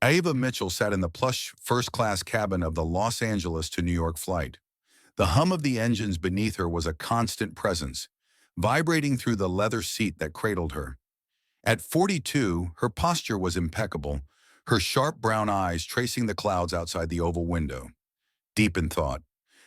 Ava Mitchell sat in the plush first-class cabin of the Los Angeles to New York flight. The hum of the engines beneath her was a constant presence, vibrating through the leather seat that cradled her. At 42, her posture was impeccable, her sharp brown eyes tracing the clouds outside the oval window. Deep in thought,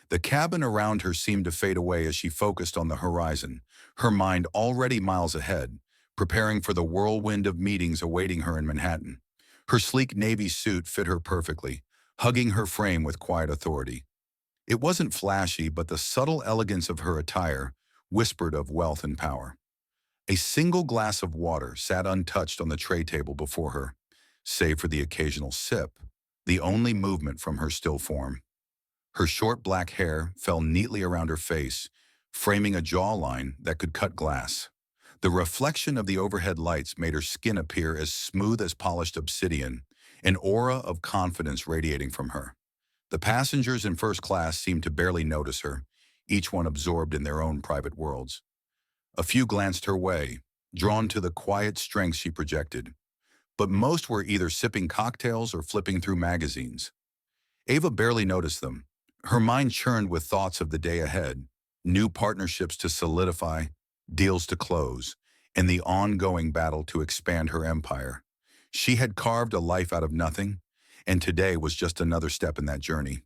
the cabin around her seemed to fade away as she focused on the horizon, her mind already miles ahead, preparing for the whirlwind of meetings awaiting her in Manhattan. Her sleek navy suit fit her perfectly, hugging her frame with quiet authority. It wasn't flashy, but the subtle elegance of her attire whispered of wealth and power. A single glass of water sat untouched on the tray table before her, save for the occasional sip, the only movement from her still form. Her short black hair fell neatly around her face, framing a jawline that could cut glass. The reflection of the overhead lights made her skin appear as smooth as polished obsidian, an aura of confidence radiating from her. The passengers in first class seemed to barely notice her, each one absorbed in their own private worlds. A few glanced her way, drawn to the quiet strength she projected, but most were either sipping cocktails or flipping through magazines. Ava barely noticed them. Her mind churned with thoughts of the day ahead, new partnerships to solidify, deals to close, and the ongoing battle to expand her empire. She had carved a life out of nothing, and today was just another step in that journey.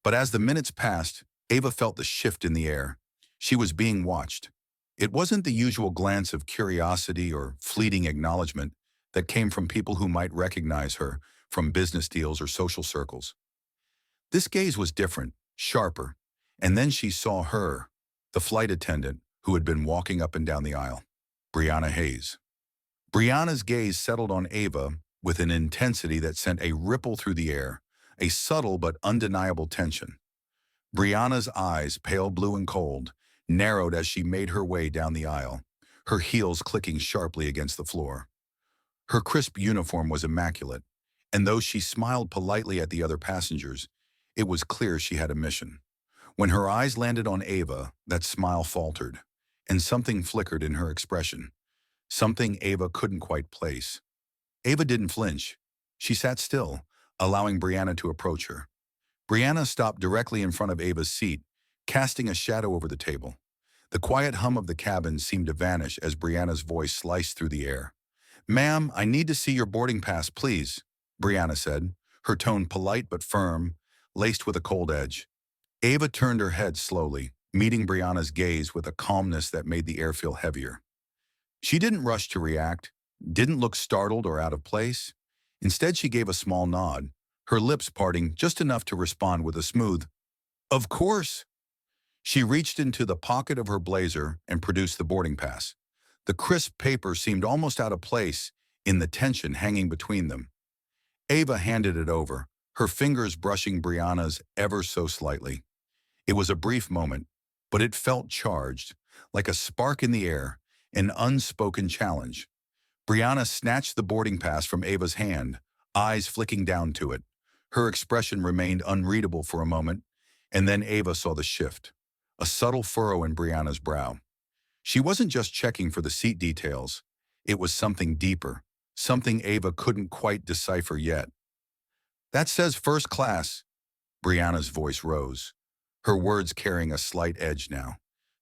But as the minutes passed, Ava felt the shift in the air. She was being watched. It wasn't the usual glance of curiosity or fleeting acknowledgement that came from people who might recognize her from business deals or social circles. This gaze was different, sharper, and then she saw her, the flight attendant who had been walking up and down the aisle, Brianna Hayes. Brianna's gaze settled on Ava with an intensity that sent a ripple through the air, a subtle but undeniable tension. Brianna's eyes, pale blue and cold, narrowed as she made her way down the aisle, her heels clicking sharply against the floor. Her crisp uniform was immaculate, and though she smiled politely at the other passengers, it was clear she had a mission. When her eyes landed on Ava, that smile faltered, and something flickered in her expression, something Ava couldn't quite place. Ava didn't flinch. She sat still, allowing Brianna to approach her. Brianna stopped directly in front of Ava's seat, casting a shadow over the table. The quiet hum of the cabin seemed to vanish as Brianna's voice sliced through the air. "Ma'am, I need to see your boarding pass, please," Brianna said, her tone polite but firm, laced with a cold edge. Ava turned her head slowly, meeting Brianna's gaze with a calmness that made the air feel heavier. She didn't rush to react, didn't look startled or out of place. Instead, she gave a small nod, her lips parting just enough to respond with a smooth, "Of course." She reached into the pocket of her blazer and produced the boarding pass. The crisp paper seemed almost out of place in the tension hanging between them. Ava handed it over, her fingers brushing Brianna's ever so slightly. It was a brief moment, but it felt charged, like a spark in the air, an unspoken challenge. Brianna snatched the boarding pass from Ava's hand, eyes flicking down to it. Her expression remained unreadable for a moment, and then Ava saw the shift, a subtle furrow in Brianna's brow. She wasn't just checking for the seat details. It was something deeper, something Ava couldn't quite decipher yet. "That says first class." Brianna's voice rose, her words carrying a slight edge now,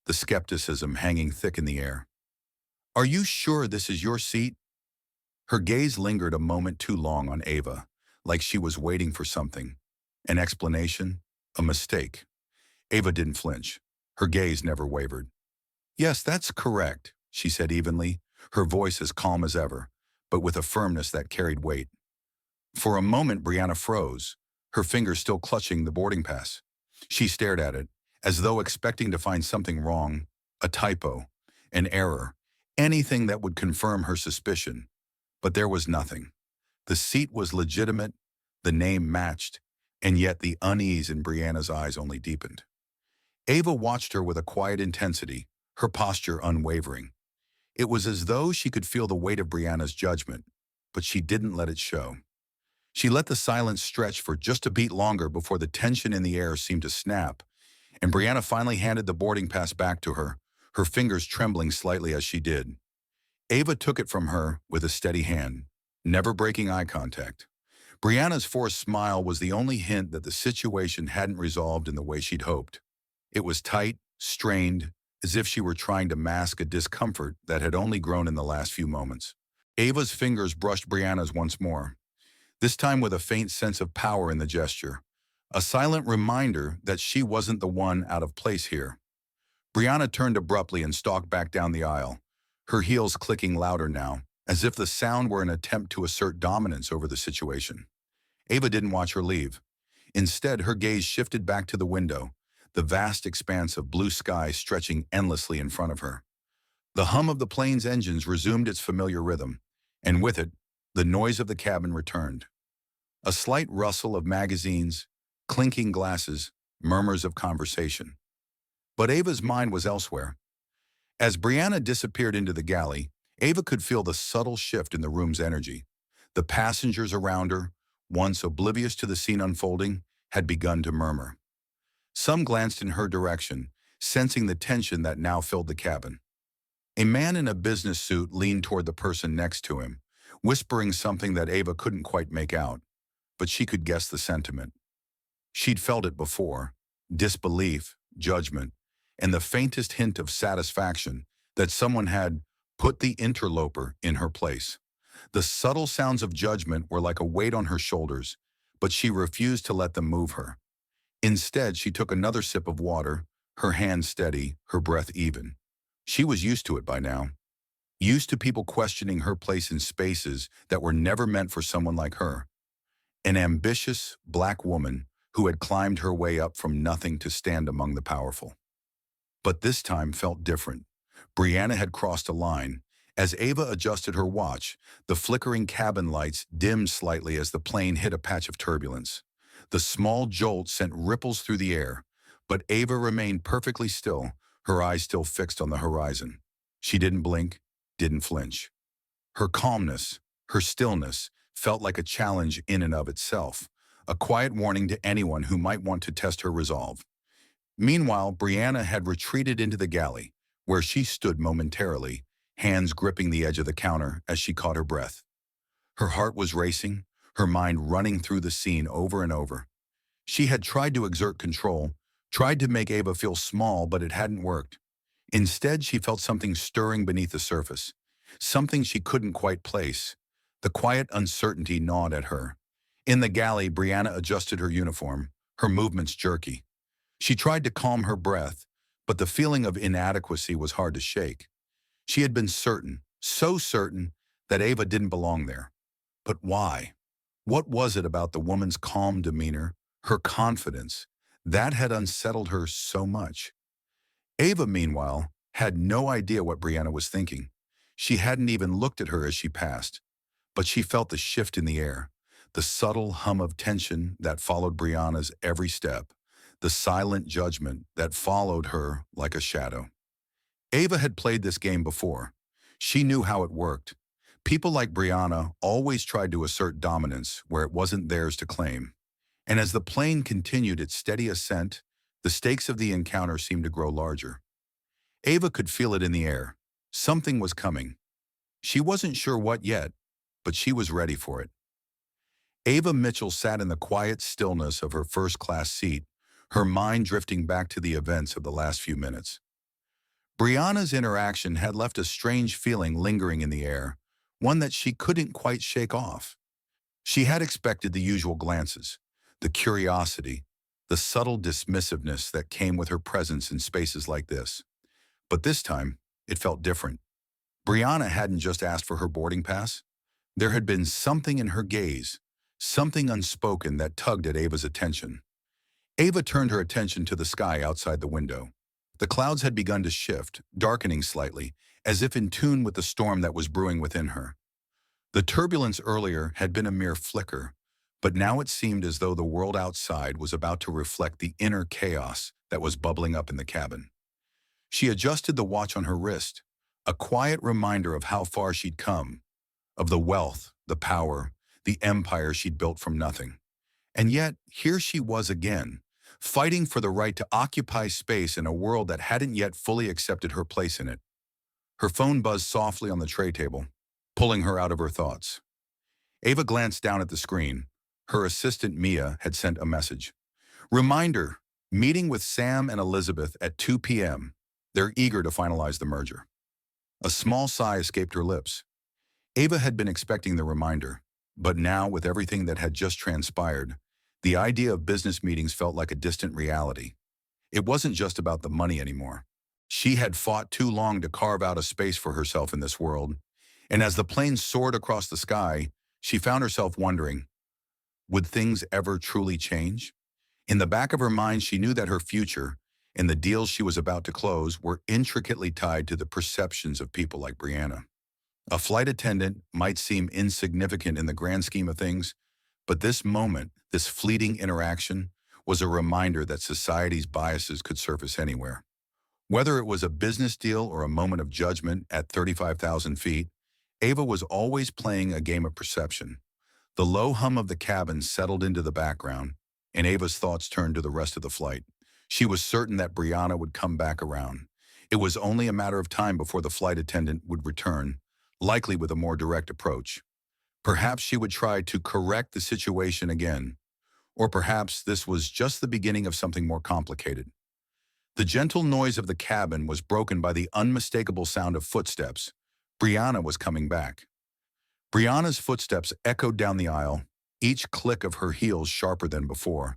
the skepticism hanging thick in the air. "Are you sure this is your seat?" Her gaze lingered a moment too long on Ava, like she was waiting for something. An explanation? A mistake? Ava didn't flinch. Her gaze never wavered. "Yes, that's correct," she said evenly, her voice as calm as ever, but with a firmness that carried weight. For a moment, Brianna froze, her fingers still clutching the boarding pass. She stared at it, as though expecting to find something wrong, a typo, an error, anything that would confirm her suspicion. But there was nothing. The seat was legitimate, the name matched, and yet the unease in Brianna's eyes only deepened. Ava watched her with a quiet intensity, her posture unwavering. It was as though she could feel the weight of Brianna's judgment, but she didn't let it show. She let the silence stretch for just a beat longer before the tension in the air seemed to snap, and Brianna finally handed the boarding pass back to her, her fingers trembling slightly as she did. Ava took it from her with a steady hand, never breaking eye contact. Brianna's forced smile was the only hint that the situation hadn't resolved in the way she'd hoped. It was tight, strained, as if she were trying to mask a discomfort that had only grown in the last few moments. Ava's fingers brushed Brianna's once more, this time with a faint sense of power in the gesture, a silent reminder that she wasn't the one out of place here. Brianna turned abruptly and stalked back down the aisle, her heels clicking louder now, as if the sound were an attempt to assert dominance over the situation. Ava didn't watch her leave. Instead, her gaze shifted back to the window, the vast expanse of blue sky stretching endlessly in front of her. The hum of the plane's engines resumed its familiar rhythm, and with it, the noise of the cabin returned. A slight rustle of magazines, clinking glasses, murmurs of conversation. But Ava's mind was elsewhere. As Brianna disappeared into the galley, Ava could feel the subtle shift in the room's energy. The passengers around her, once oblivious to the scene unfolding, had begun to murmur. Some glanced in her direction, sensing the tension that now filled the cabin. A man in a business suit leaned toward the person next to him, whispering something that Ava couldn't quite make out, but she could guess the sentiment. She'd felt it before: disbelief, judgment, and the faintest hint of satisfaction that someone had put the interloper in her place. The subtle sounds of judgment were like a weight on her shoulders, but she refused to let them move her. Instead, she took another sip of water, her hand steady, her breath even. She was used to it by now, used to people questioning her place in spaces that were never meant for someone like her. An ambitious, black woman who had climbed her way up from nothing to stand among the powerful. But this time felt different. Brianna had crossed a line. As Ava adjusted her watch, the flickering cabin lights dimmed slightly as the plane hit a patch of turbulence. The small jolt sent ripples through the air, but Ava remained perfectly still, her eyes still fixed on the horizon. She didn't blink, didn't flinch. Her calmness, her stillness, felt like a challenge in and of itself, a quiet warning to anyone who might want to test her resolve. Meanwhile, Brianna had retreated into the galley, where she stood momentarily, hands gripping the edge of the counter as she caught her breath. Her heart was racing, her mind running through the scene over and over. She had tried to exert control, tried to make Ava feel small, but it hadn't worked. Instead, she felt something stirring beneath the surface, something she couldn't quite place. The quiet uncertainty gnawed at her. In the galley, Brianna adjusted her uniform, her movements jerky. She tried to calm her breath, but the feeling of inadequacy was hard to shake. She had been certain, so certain, that Ava didn't belong there. But why? What was it about the woman's calm demeanor, her confidence, that had unsettled her so much? Ava, meanwhile, had no idea what Brianna was thinking. She hadn't even looked at her as she passed. But she felt the shift in the air, the subtle hum of tension that followed Brianna's every step, the silent judgment that followed her like a shadow. Ava had played this game before. She knew how it worked. People like Brianna always tried to assert dominance where it wasn't theirs to claim. And as the plane continued its steady ascent, the stakes of the encounter seemed to grow larger. Ava could feel it in the air. Something was coming. She wasn't sure what yet, but she was ready for it. Ava Mitchell sat in the quiet stillness of her first-class seat, her mind drifting back to the events of the last few minutes. Brianna's interaction had left a strange feeling lingering in the air, one that she couldn't quite shake off. She had expected the usual glances, the curiosity, the subtle dismissiveness that came with her presence in spaces like this. But this time, it felt different. Brianna hadn't just asked for her boarding pass. There had been something in her gaze, something unspoken that tugged at Ava's attention. Ava turned her attention to the sky outside the window. The clouds had begun to shift, darkening slightly, as if in tune with the storm that was brewing within her. The turbulence earlier had been a mere flicker, but now it seemed as though the world outside was about to reflect the inner chaos that was bubbling up in the cabin. She adjusted the watch on her wrist, a quiet reminder of how far she'd come, of the wealth, the power, the empire she'd built from nothing. And yet, here she was again, fighting for the right to occupy space in a world that hadn't yet fully accepted her place in it. Her phone buzzed softly on the tray table, pulling her out of her thoughts. Ava glanced down at the screen, Her assistant Mia had sent a message. Reminder, meeting with Sam and Elizabeth at 2 p.m. They're eager to finalize the merger. A small sigh escaped her lips. Ava had been expecting the reminder, but now, with everything that had just transpired, the idea of business meetings felt like a distant reality. It wasn't just about the money anymore. She had fought too long to carve out a space for herself in this world, and as the plane soared across the sky, she found herself wondering, would things ever truly change? In the back of her mind, she knew that her future and the deals she was about to close were intricately tied to the perceptions of people like Brianna. A flight attendant might seem insignificant in the grand scheme of things, but this moment, this fleeting interaction, was a reminder that society's biases could surface anywhere. Whether it was a business deal or a moment of judgment at 35,000 feet, Ava was always playing a game of perception. The low hum of the cabin settled into the background, and Ava's thoughts turned to the rest of the flight. She was certain that Brianna would come back around. It was only a matter of time before the flight attendant would return, likely with a more direct approach. Perhaps she would try to correct the situation again, or perhaps this was just the beginning of something more complicated. The gentle noise of the cabin was broken by the unmistakable sound of footsteps. Brianna was coming back. Brianna's footsteps echoed down the aisle, each click of her heels sharper than before,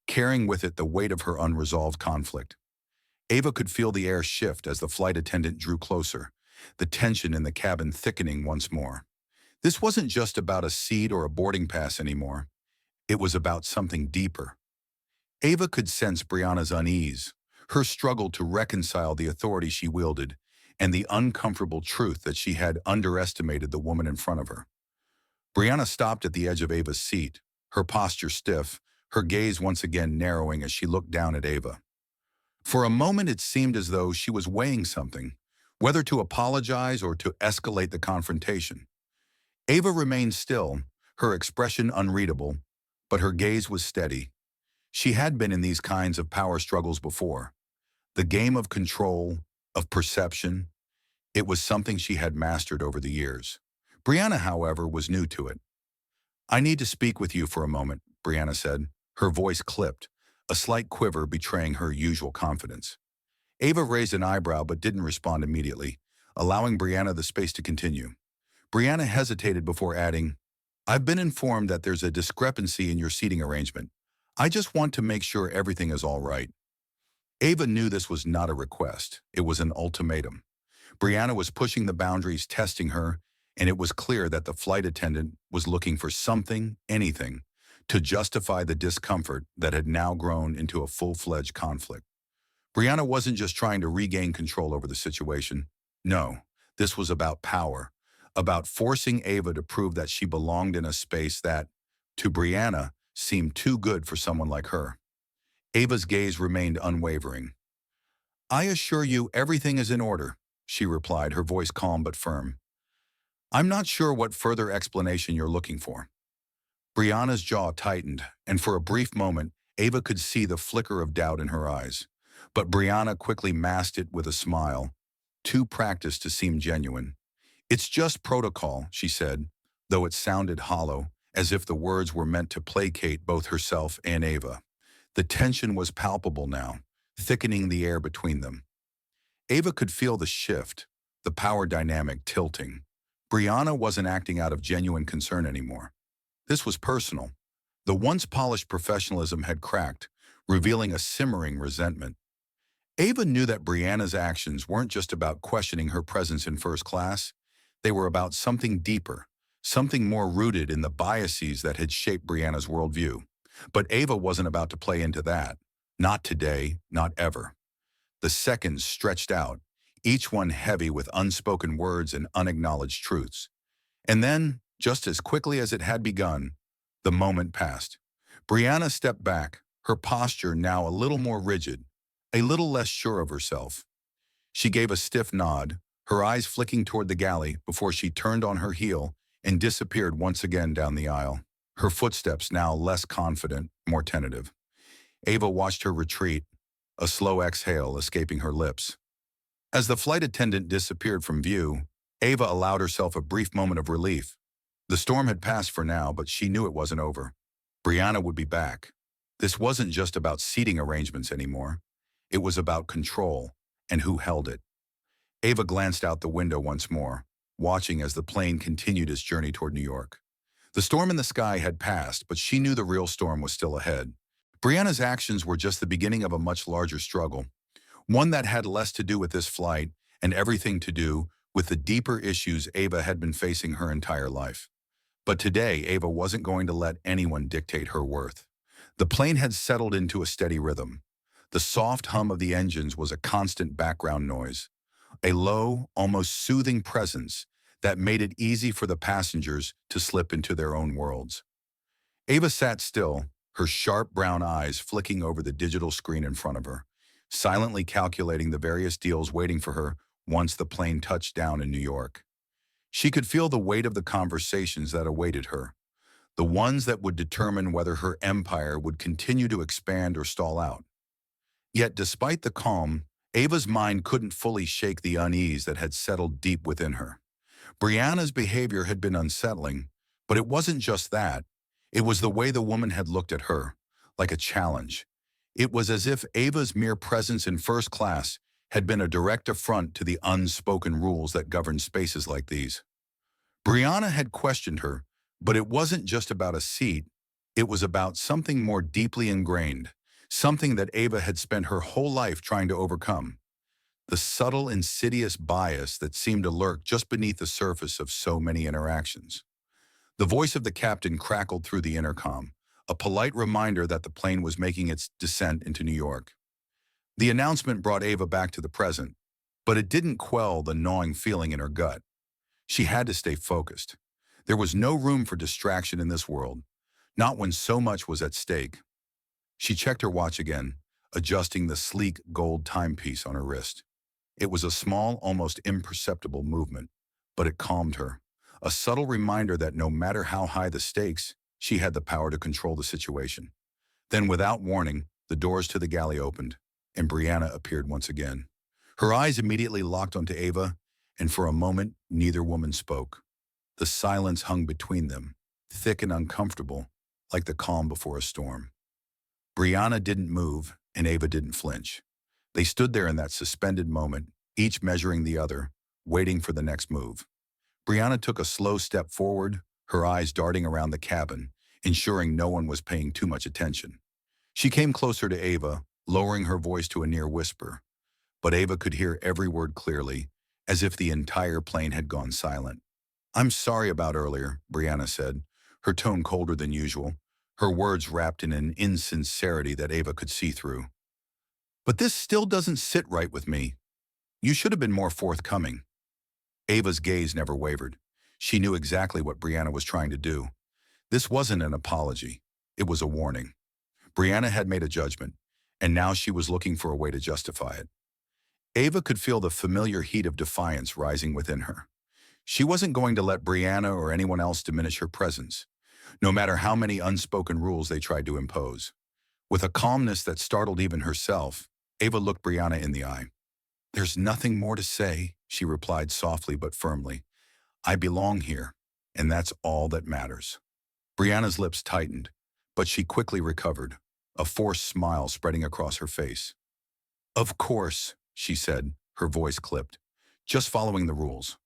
carrying with it the weight of her unresolved conflict. Ava could feel the air shift as the flight attendant drew closer, the tension in the cabin thickening once more. This wasn't just about a seat or a boarding pass anymore. It was about something deeper. Ava could sense Brianna's unease, her struggle to reconcile the authority she wielded, and the uncomfortable truth that she had underestimated the woman in front of her. Brianna stopped at the edge of Ava's seat, her posture stiff, her gaze once again narrowing as she looked down at Ava. For a moment it seemed as though she was weighing something, whether to apologize or to escalate the confrontation. Ava remained still, her expression unreadable, but her gaze was steady. She had been in these kinds of power struggles before. The game of control, of perception, it was something she had mastered over the years. Brianna, however, was new to it. "I need to speak with you for a moment," Brianna said, her voice clipped, a slight quiver betraying her usual confidence. Ava raised an eyebrow but didn't respond immediately, allowing Brianna the space to continue. Brianna hesitated before adding, "I've been informed that there's a discrepancy in your seating arrangement. I just want to make sure everything is all right." Ava knew this was not a request. It was an ultimatum. Brianna was pushing the boundaries, testing her, and it was clear that the flight attendant was looking for something, anything, to justify the discomfort that had now grown into a full-fledged conflict. Brianna wasn't just trying to regain control over the situation. No, this was about power, about forcing Ava to prove that she belonged in a space that, to Brianna, seemed too good for someone like her. Ava's gaze remained unwavering. "I assure you everything is in order," she replied, her voice calm but firm. "I'm not sure what further explanation you're looking for." Brianna's jaw tightened, and for a brief moment, Ava could see the flicker of doubt in her eyes. But Brianna quickly masked it with a smile, too practiced to seem genuine. "It's just protocol," she said, though it sounded hollow, as if the words were meant to placate both herself and Ava. The tension was palpable now, thickening the air between them. Ava could feel the shift, the power dynamic tilting. Brianna wasn't acting out of genuine concern anymore. This was personal. The once polished professionalism had cracked, revealing a simmering resentment. Ava knew that Brianna's actions weren't just about questioning her presence in first class. They were about something deeper, something more rooted in the biases that had shaped Brianna's worldview. But Ava wasn't about to play into that. Not today, not ever. The seconds stretched out, each one heavy with unspoken words and unacknowledged truths. And then, just as quickly as it had begun, the moment passed. Brianna stepped back, her posture now a little more rigid, a little less sure of herself. She gave a stiff nod, her eyes flicking toward the galley before she turned on her heel and disappeared once again down the aisle, her footsteps now less confident, more tentative. Ava watched her retreat, a slow exhale escaping her lips. As the flight attendant disappeared from view, Ava allowed herself a brief moment of relief. The storm had passed for now, but she knew it wasn't over. Brianna would be back. This wasn't just about seating arrangements anymore. It was about control and who held it. Ava glanced out the window once more, watching as the plane continued its journey toward New York. The storm in the sky had passed, but she knew the real storm was still ahead. Brianna's actions were just the beginning of a much larger struggle, one that had less to do with this flight and everything to do with the deeper issues Ava had been facing her entire life. But today, Ava wasn't going to let anyone dictate her worth. The plane had settled into a steady rhythm. The soft hum of the engines was a constant background noise, a low, almost soothing presence that made it easy for the passengers to slip into their own worlds. Ava sat still, her sharp brown eyes flicking over the digital screen in front of her, silently calculating the various deals waiting for her once the plane touched down in New York. She could feel the weight of the conversations that awaited her, the ones that would determine whether her empire would continue to expand or stall out. Yet despite the calm, Ava's mind couldn't fully shake the unease that had settled deep within her. Brianna's behavior had been unsettling, but it wasn't just that. It was the way the woman had looked at her, like a challenge. It was as if Ava's mere presence in first class had been a direct affront to the unspoken rules that govern spaces like these. Brianna had questioned her, but it wasn't just about a seat. It was about something more deeply ingrained, something that Ava had spent her whole life trying to overcome. The subtle, insidious bias that seemed to lurk just beneath the surface of so many interactions. The voice of the captain crackled through the intercom, a polite reminder that the plane was making its descent into New York. The announcement brought Ava back to the present, but it didn't quell the gnawing feeling in her gut. She had to stay focused. There was no room for distraction in this world, not when so much was at stake. She checked her watch again, adjusting the sleek gold timepiece on her wrist. It was a small, almost imperceptible movement, but it calmed her, a subtle reminder that no matter how high the stakes, she had the power to control the situation. Then, without warning, the doors to the galley opened, and Brianna appeared once again. Her eyes immediately locked onto Ava, and for a moment, neither woman spoke. The silence hung between them, thick and uncomfortable, like the calm before a storm. Brianna didn't move, and Ava didn't flinch. They stood there in that suspended moment, each measuring the other, waiting for the next move. Brianna took a slow step forward, her eyes darting around the cabin, ensuring no one was paying too much attention. She came closer to Ava, lowering her voice to a near whisper, but Ava could hear every word clearly, as if the entire plane had gone silent. "I'm sorry about earlier," Brianna said, her tone colder than usual, her words wrapped in an insincerity that Ava could see through. "But this still doesn't sit right with me. You should have been more forthcoming." Ava's gaze never wavered. She knew exactly what Brianna was trying to do. This wasn't an apology. It was a warning. Brianna had made a judgment, and now she was looking for a way to justify it. Ava could feel the familiar heat of defiance rising within her. She wasn't going to let Brianna or anyone else diminish her presence, no matter how many unspoken rules they tried to impose. With a calmness that startled even herself, Ava looked Brianna in the eye. "There's nothing more to say," she replied softly but firmly. "I belong here, and that's all that matters." Brianna's lips tightened, but she quickly recovered, a forced smile spreading across her face. "Of course," she said, her voice clipped, "just following the rules."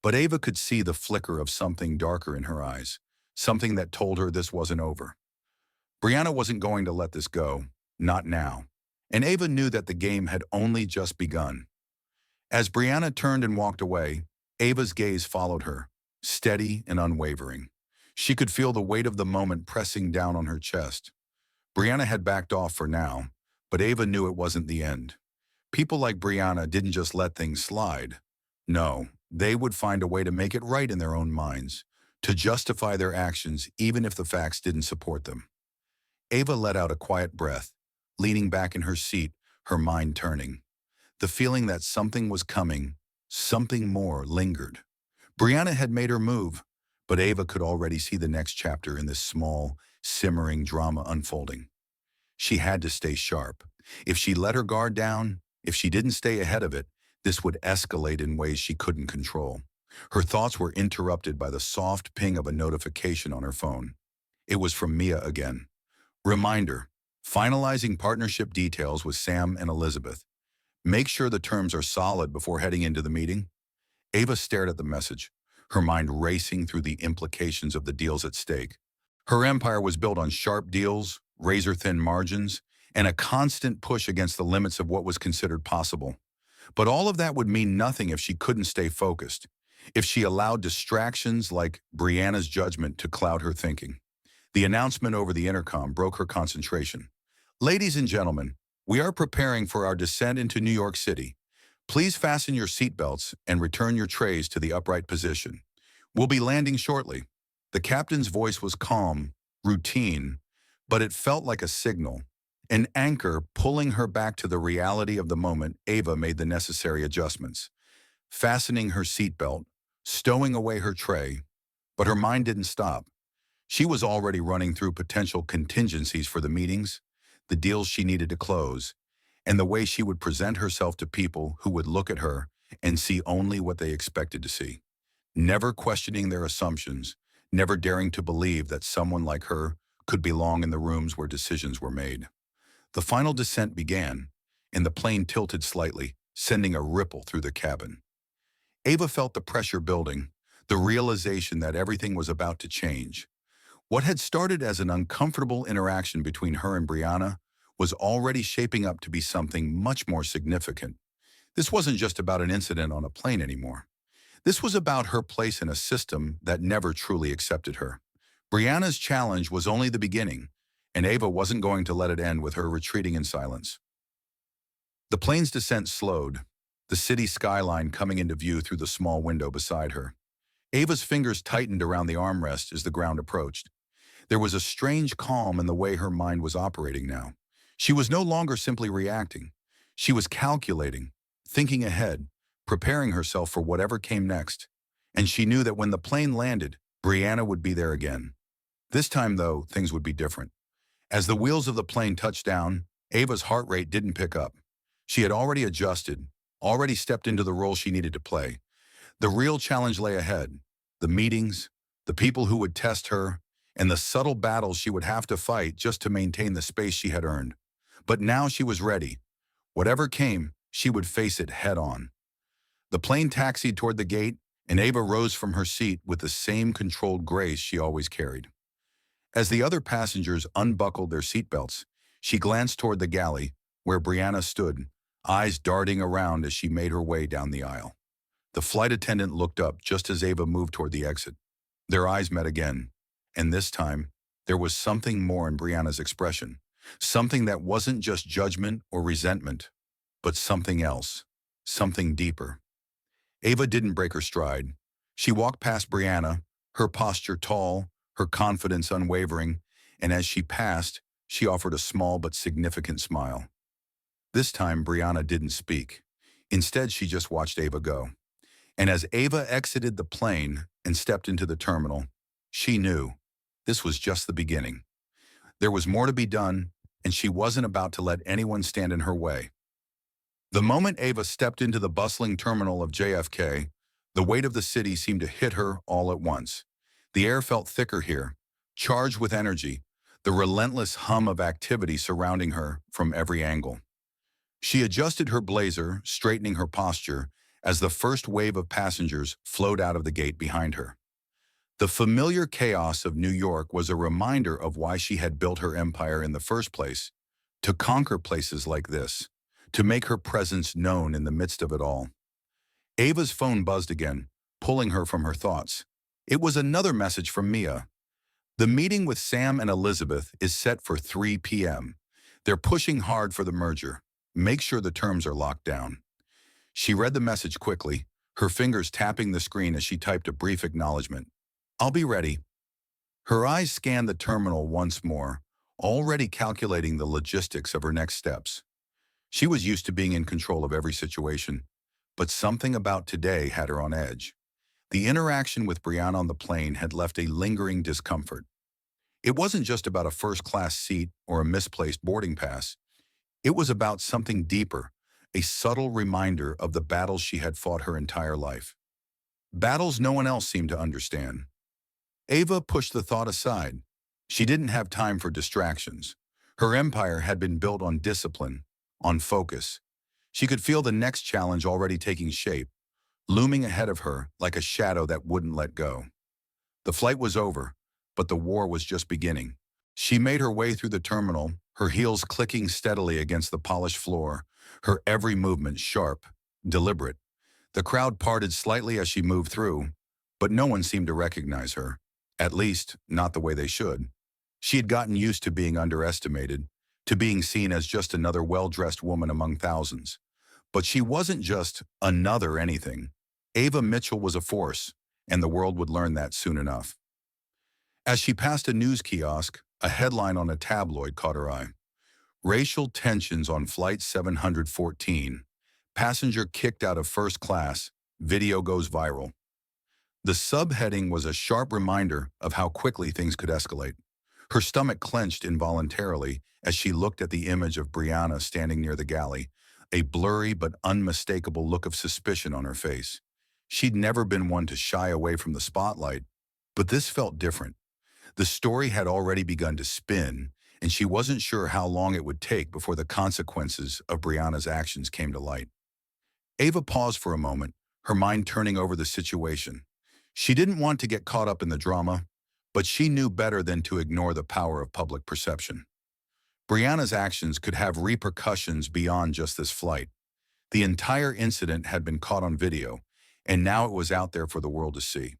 But Ava could see the flicker of something darker in her eyes, something that told her this wasn't over. Brianna wasn't going to let this go, not now, and Ava knew that the game had only just begun. As Brianna turned and walked away, Ava's gaze followed her, steady and unwavering. She could feel the weight of the moment pressing down on her chest. Brianna had backed off for now, but Ava knew it wasn't the end. People like Brianna didn't just let things slide. No, they would find a way to make it right in their own minds, to justify their actions even if the facts didn't support them. Ava let out a quiet breath, leaning back in her seat, her mind turning. The feeling that something was coming, something more, lingered. Brianna had made her move, but Ava could already see the next chapter in this small, simmering drama unfolding. She had to stay sharp. If she let her guard down, if she didn't stay ahead of it, this would escalate in ways she couldn't control. Her thoughts were interrupted by the soft ping of a notification on her phone. It was from Mia again. Reminder, finalizing partnership details with Sam and Elizabeth. Make sure the terms are solid before heading into the meeting. Ava stared at the message, her mind racing through the implications of the deals at stake. Her empire was built on sharp deals, razor-thin margins, and a constant push against the limits of what was considered possible. But all of that would mean nothing if she couldn't stay focused, if she allowed distractions like Brianna's judgment to cloud her thinking. The announcement over the intercom broke her concentration. Ladies and gentlemen, we are preparing for our descent into New York City. Please fasten your seatbelts and return your trays to the upright position. We'll be landing shortly. The captain's voice was calm, routine, but it felt like a signal, an anchor pulling her back to the reality of the moment. Ava made the necessary adjustments, fastening her seatbelt, stowing away her tray, but her mind didn't stop. She was already running through potential contingencies for the meetings, the deals she needed to close, and the way she would present herself to people who would look at her and see only what they expected to see, never questioning their assumptions, never daring to believe that someone like her could belong in the rooms where decisions were made. The final descent began, and the plane tilted slightly, sending a ripple through the cabin. Ava felt the pressure building, the realization that everything was about to change. What had started as an uncomfortable interaction between her and Brianna was already shaping up to be something much more significant. This wasn't just about an incident on a plane anymore. This was about her place in a system that never truly accepted her. Brianna's challenge was only the beginning, and Ava wasn't going to let it end with her retreating in silence. The plane's descent slowed, the city skyline coming into view through the small window beside her. Ava's fingers tightened around the armrest as the ground approached. There was a strange calm in the way her mind was operating now. She was no longer simply reacting. She was calculating, thinking ahead, preparing herself for whatever came next. And she knew that when the plane landed, Brianna would be there again. This time, though, things would be different. As the wheels of the plane touched down, Ava's heart rate didn't pick up. She had already adjusted, already stepped into the role she needed to play. The real challenge lay ahead, the meetings, the people who would test her, and the subtle battles she would have to fight just to maintain the space she had earned. But now she was ready. Whatever came, she would face it head on. The plane taxied toward the gate, and Ava rose from her seat with the same controlled grace she always carried. As the other passengers unbuckled their seatbelts, she glanced toward the galley, where Brianna stood, eyes darting around as she made her way down the aisle. The flight attendant looked up just as Ava moved toward the exit. Their eyes met again, and this time, there was something more in Brianna's expression, something that wasn't just judgment or resentment, but something else, something deeper. Ava didn't break her stride. She walked past Brianna, her posture tall, her confidence unwavering, and as she passed, she offered a small but significant smile. This time, Brianna didn't speak. Instead, she just watched Ava go. And as Ava exited the plane and stepped into the terminal, she knew this was just the beginning. There was more to be done, and she wasn't about to let anyone stand in her way. The moment Ava stepped into the bustling terminal of JFK, the weight of the city seemed to hit her all at once. The air felt thicker here, charged with energy, the relentless hum of activity surrounding her from every angle. She adjusted her blazer, straightening her posture, as the first wave of passengers flowed out of the gate behind her. The familiar chaos of New York was a reminder of why she had built her empire in the first place, to conquer places like this, to make her presence known in the midst of it all. Ava's phone buzzed again, pulling her from her thoughts. It was another message from Mia. The meeting with Sam and Elizabeth is set for 3 p.m. They're pushing hard for the merger. Make sure the terms are locked down. She read the message quickly, her fingers tapping the screen as she typed a brief acknowledgement. I'll be ready. Her eyes scanned the terminal once more, already calculating the logistics of her next steps. She was used to being in control of every situation, but something about today had her on edge. The interaction with Brianna on the plane had left a lingering discomfort. It wasn't just about a first-class seat or a misplaced boarding pass. It was about something deeper, a subtle reminder of the battles she had fought her entire life. Battles no one else seemed to understand. Ava pushed the thought aside. She didn't have time for distractions. Her empire had been built on discipline, on focus. She could feel the next challenge already taking shape, looming ahead of her like a shadow that wouldn't let go. The flight was over, but the war was just beginning. She made her way through the terminal, her heels clicking steadily against the polished floor, her every movement sharp, deliberate. The crowd parted slightly as she moved through, but no one seemed to recognize her. At least, not the way they should. She had gotten used to being underestimated, to being seen as just another well-dressed woman among thousands. But she wasn't just another anything. Ava Mitchell was a force, and the world would learn that soon enough. As she passed a news kiosk, a headline on a tabloid caught her eye. Racial tensions on Flight 714. Passenger kicked out of first class. Video goes viral. The subheading was a sharp reminder of how quickly things could escalate. Her stomach clenched involuntarily as she looked at the image of Brianna standing near the galley, a blurry but unmistakable look of suspicion on her face. She'd never been one to shy away from the spotlight, but this felt different. The story had already begun to spin, and she wasn't sure how long it would take before the consequences of Brianna's actions came to light. Ava paused for a moment, her mind turning over the situation. She didn't want to get caught up in the drama, but she knew better than to ignore the power of public perception. Brianna's actions could have repercussions beyond just this flight. The entire incident had been caught on video, and now it was out there for the world to see.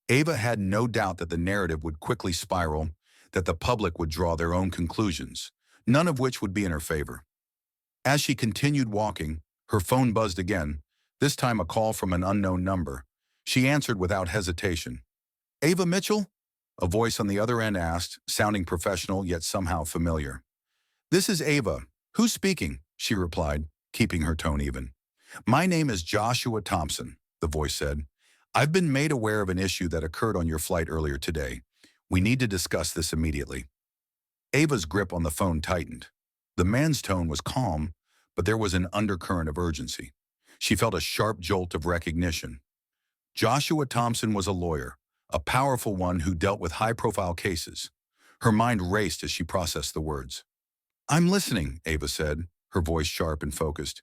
Ava had no doubt that the narrative would quickly spiral, that the public would draw their own conclusions, none of which would be in her favor. As she continued walking, her phone buzzed again, this time a call from an unknown number. She answered without hesitation. "Ava Mitchell?" A voice on the other end asked, sounding professional yet somehow familiar. "This is Ava. Who's speaking?" she replied, keeping her tone even. "My name is Joshua Thompson," the voice said. "I've been made aware of an issue that occurred on your flight earlier today. We need to discuss this immediately." Ava's grip on the phone tightened. The man's tone was calm, but there was an undercurrent of urgency. She felt a sharp jolt of recognition. Joshua Thompson was a lawyer, a powerful one who dealt with high-profile cases. Her mind raced as she processed the words. "I'm listening," Ava said, her voice sharp and focused.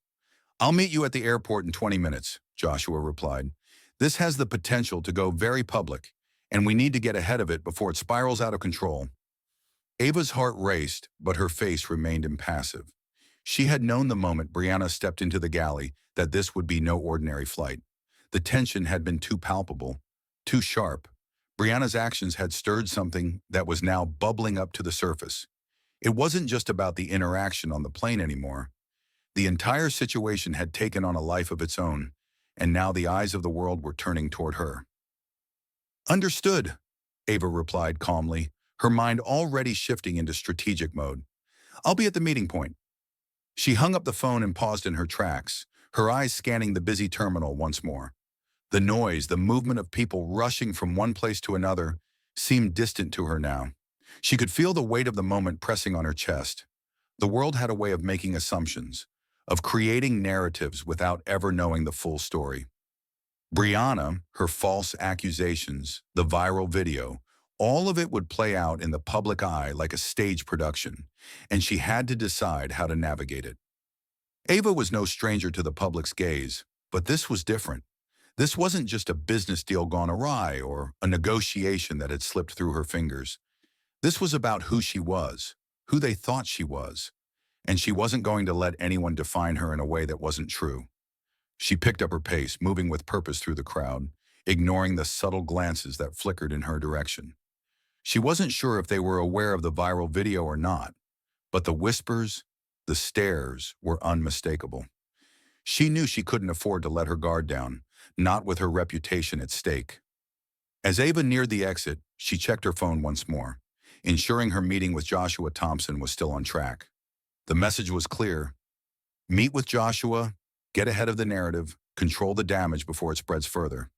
"I'll meet you at the airport in 20 minutes, Joshua replied. "This has the potential to go very public, and we need to get ahead of it before it spirals out of control." Ava's heart raced, but her face remained impassive. She had known the moment Brianna stepped into the galley that this would be no ordinary flight. The tension had been too palpable, too sharp. Brianna's actions had stirred something that was now bubbling up to the surface. It wasn't just about the interaction on the plane anymore. The entire situation had taken on a life of its own, and now the eyes of the world were turning toward her. "Understood," Ava replied calmly, her mind already shifting into strategic mode. "I'll be at the meeting point." She hung up the phone and paused in her tracks, her eyes scanning the busy terminal once more. The noise, the movement of people rushing from one place to another, seemed distant to her now. She could feel the weight of the moment pressing on her chest. The world had a way of making assumptions, of creating narratives without ever knowing the full story. Brianna, her false accusations, the viral video, all of it would play out in the public eye like a stage production, and she had to decide how to navigate it. Ava was no stranger to the public's gaze, but this was different. This wasn't just a business deal gone awry or a negotiation that had slipped through her fingers. This was about who she was, who they thought she was, and she wasn't going to let anyone define her in a way that wasn't true. She picked up her pace, moving with purpose through the crowd, ignoring the subtle glances that flickered in her direction. She wasn't sure if they were aware of the viral video or not, but the whispers, the stares were unmistakable. She knew she couldn't afford to let her guard down, not with her reputation at stake. As Ava neared the exit, she checked her phone once more, ensuring her meeting with Joshua Thompson was still on track. The message was clear. Meet with Joshua, get ahead of the narrative, control the damage before it spreads further.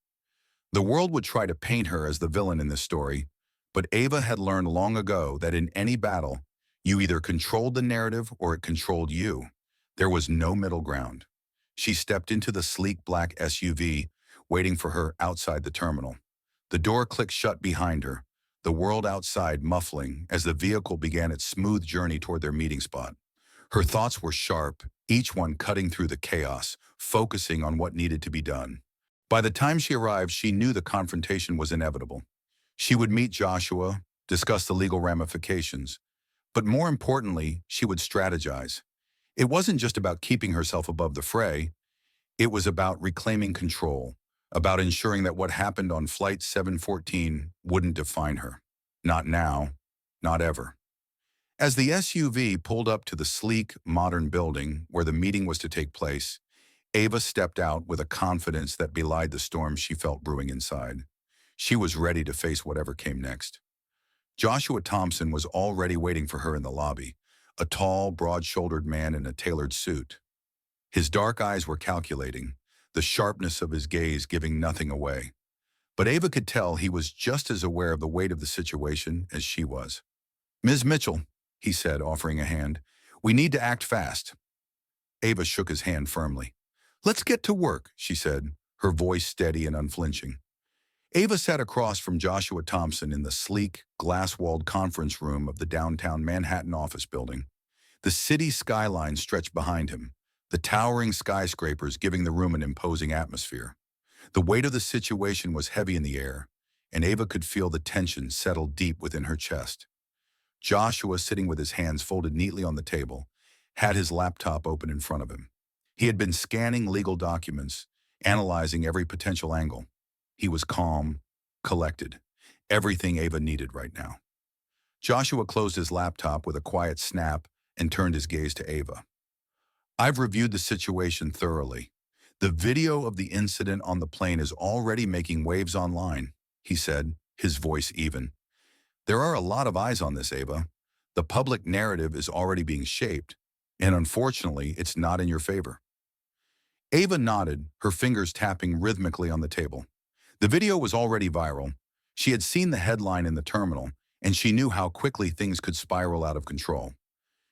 The world would try to paint her as the villain in this story, but Ava had learned long ago that in any battle, you either controlled the narrative or it controlled you. There was no middle ground. She stepped into the sleek black SUV, waiting for her outside the terminal. The door clicked shut behind her, the world outside muffling as the vehicle began its smooth journey toward their meeting spot. Her thoughts were sharp, each one cutting through the chaos, focusing on what needed to be done. By the time she arrived, she knew the confrontation was inevitable. She would meet Joshua, discuss the legal ramifications, but more importantly, she would strategize. It wasn't just about keeping herself above the fray, it was about reclaiming control, about ensuring that what happened on Flight 714 wouldn't define her. Not now, not ever. As the SUV pulled up to the sleek, modern building where the meeting was to take place, Ava stepped out with a confidence that belied the storm she felt brewing inside. She was ready to face whatever came next. Joshua Thompson was already waiting for her in the lobby, a tall, broad-shouldered man in a tailored suit. His dark eyes were calculating, the sharpness of his gaze giving nothing away. But Ava could tell he was just as aware of the weight of the situation as she was. "Ms. Mitchell," he said, offering a hand, "we need to act fast." Ava shook his hand firmly. "Let's get to work," she said, her voice steady and unflinching. Ava sat across from Joshua Thompson in the sleek, glass-walled conference room of the downtown Manhattan office building. The city skyline stretched behind him, the towering skyscrapers giving the room an imposing atmosphere. The weight of the situation was heavy in the air, and Ava could feel the tension settle deep within her chest. Joshua, sitting with his hands folded neatly on the table, had his laptop open in front of him. He had been scanning legal documents, analyzing every potential angle. He was calm, collected, everything Ava needed right now. Joshua closed his laptop with a quiet snap and turned his gaze to Ava. "I've reviewed the situation thoroughly. The video of the incident on the plane is already making waves online," he said, his voice even. "There are a lot of eyes on this, Ava. The public narrative is already being shaped, and unfortunately, it's not in your favor." Ava nodded, her fingers tapping rhythmically on the table. The video was already viral. She had seen the headline in the terminal, and she knew how quickly things could spiral out of control.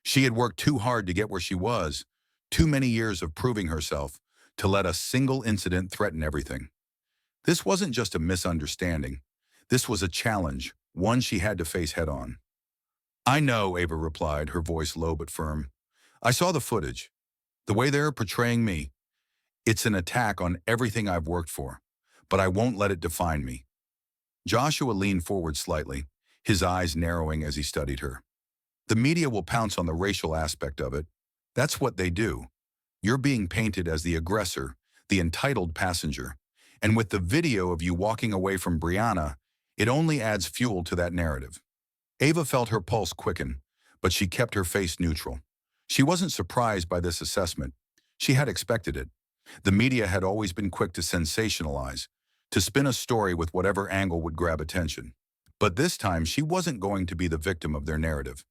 She had worked too hard to get where she was, too many years of proving herself, to let a single incident threaten everything. This wasn't just a misunderstanding. This was a challenge, one she had to face head-on. "I know," Ava replied, her voice low but firm. "I saw the footage. The way they're portraying me. It's an attack on everything I've worked for, but I won't let it define me." Joshua leaned forward slightly, his eyes narrowing as he studied her. "The media will pounce on the racial aspect of it. That's what they do. You're being painted as the aggressor, the entitled passenger. And with the video of you walking away from Brianna, it only adds fuel to that narrative." Ava felt her pulse quicken, but she kept her face neutral. She wasn't surprised by this assessment. She had expected it. The media had always been quick to sensationalize, to spin a story with whatever angle would grab attention. But this time, she wasn't going to be the victim of their narrative.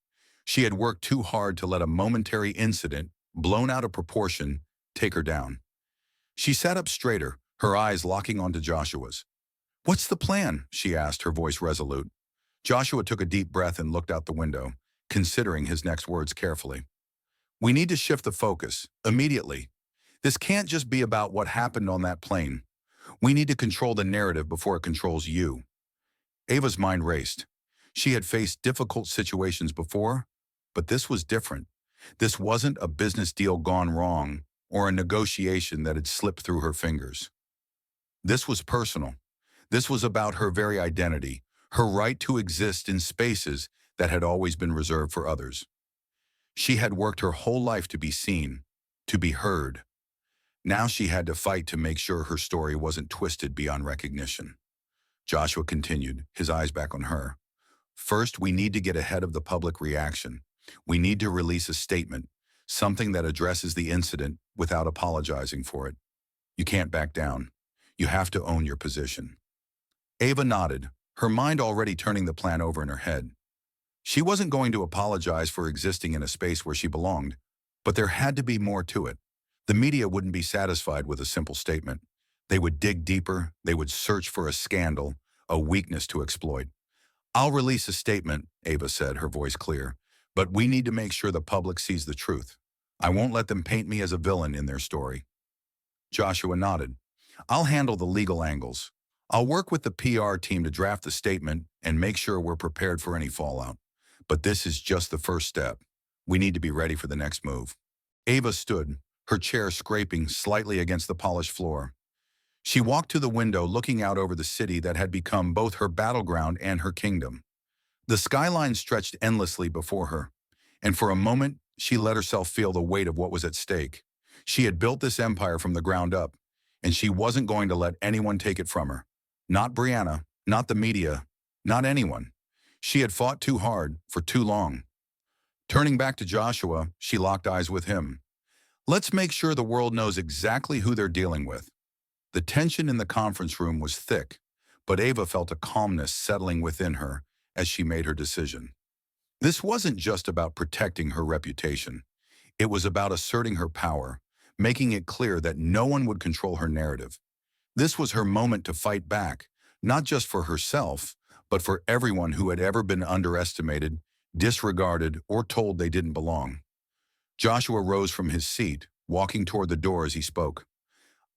She had worked too hard to let a momentary incident, blown out of proportion, take her down. She sat up straighter, her eyes locking onto Joshua's. "What's the plan?" she asked, her voice resolute. Joshua took a deep breath and looked out the window, considering his next words carefully. "We need to shift the focus, immediately. This can't just be about what happened on that plane. We need to control the narrative before it controls you." Ava's mind raced. She had faced difficult situations before, but this was different. This wasn't a business deal gone wrong or a negotiation that had slipped through her fingers. This was personal. This was about her very identity, her right to exist in spaces that had always been reserved for others. She had worked her whole life to be seen, to be heard. Now she had to fight to make sure her story wasn't twisted beyond recognition. Joshua continued, his eyes back on her. "First, we need to get ahead of the public reaction. We need to release a statement, something that addresses the incident without apologizing for it. You can't back down. You have to own your position." Ava nodded, her mind already turning the plan over in her head. She wasn't going to apologize for existing in a space where she belonged, but there had to be more to it. The media wouldn't be satisfied with a simple statement. They would dig deeper, they would search for a scandal, a weakness to exploit. "I'll release a statement," Ava said, her voice clear, "but we need to make sure the public sees the truth. I won't let them paint me as a villain in their story." Joshua nodded. "I'll handle the legal angles. I'll work with the PR team to draft the statement and make sure we're prepared for any fallout. But this is just the first step. We need to be ready for the next move. Ava stood, her chair scraping slightly against the polished floor. She walked to the window, looking out over the city that had become both her battleground and her kingdom. The skyline stretched endlessly before her, and for a moment, she let herself feel the weight of what was at stake. She had built this empire from the ground up, and she wasn't going to let anyone take it from her. Not Brianna, not the media, not anyone. She had fought too hard for too long. Turning back to Joshua, she locked eyes with him. Let's make sure the world knows exactly who they're dealing with. The tension in the conference room was thick, but Ava felt a calmness settling within her as she made her decision. This wasn't just about protecting her reputation. It was about asserting her power, making it clear that no one would control her narrative. This was her moment to fight back, not just for herself, but for everyone who had ever been underestimated, disregarded, or told they didn't belong. Joshua rose from his seat, walking toward the door as he spoke.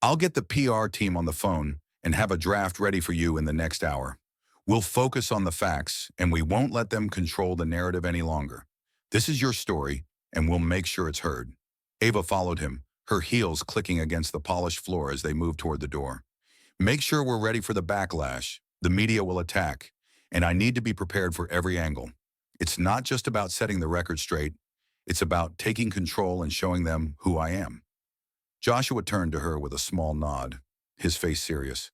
I'll get the PR team on the phone and have a draft ready for you in the next hour. We'll focus on the facts, and we won't let them control the narrative any longer. This is your story, and we'll make sure it's heard. Ava followed him, her heels clicking against the polished floor as they moved toward the door. Make sure we're ready for the backlash. The media will attack, and I need to be prepared for every angle. It's not just about setting the record straight. It's about taking control and showing them who I am. Joshua turned to her with a small nod, his face serious.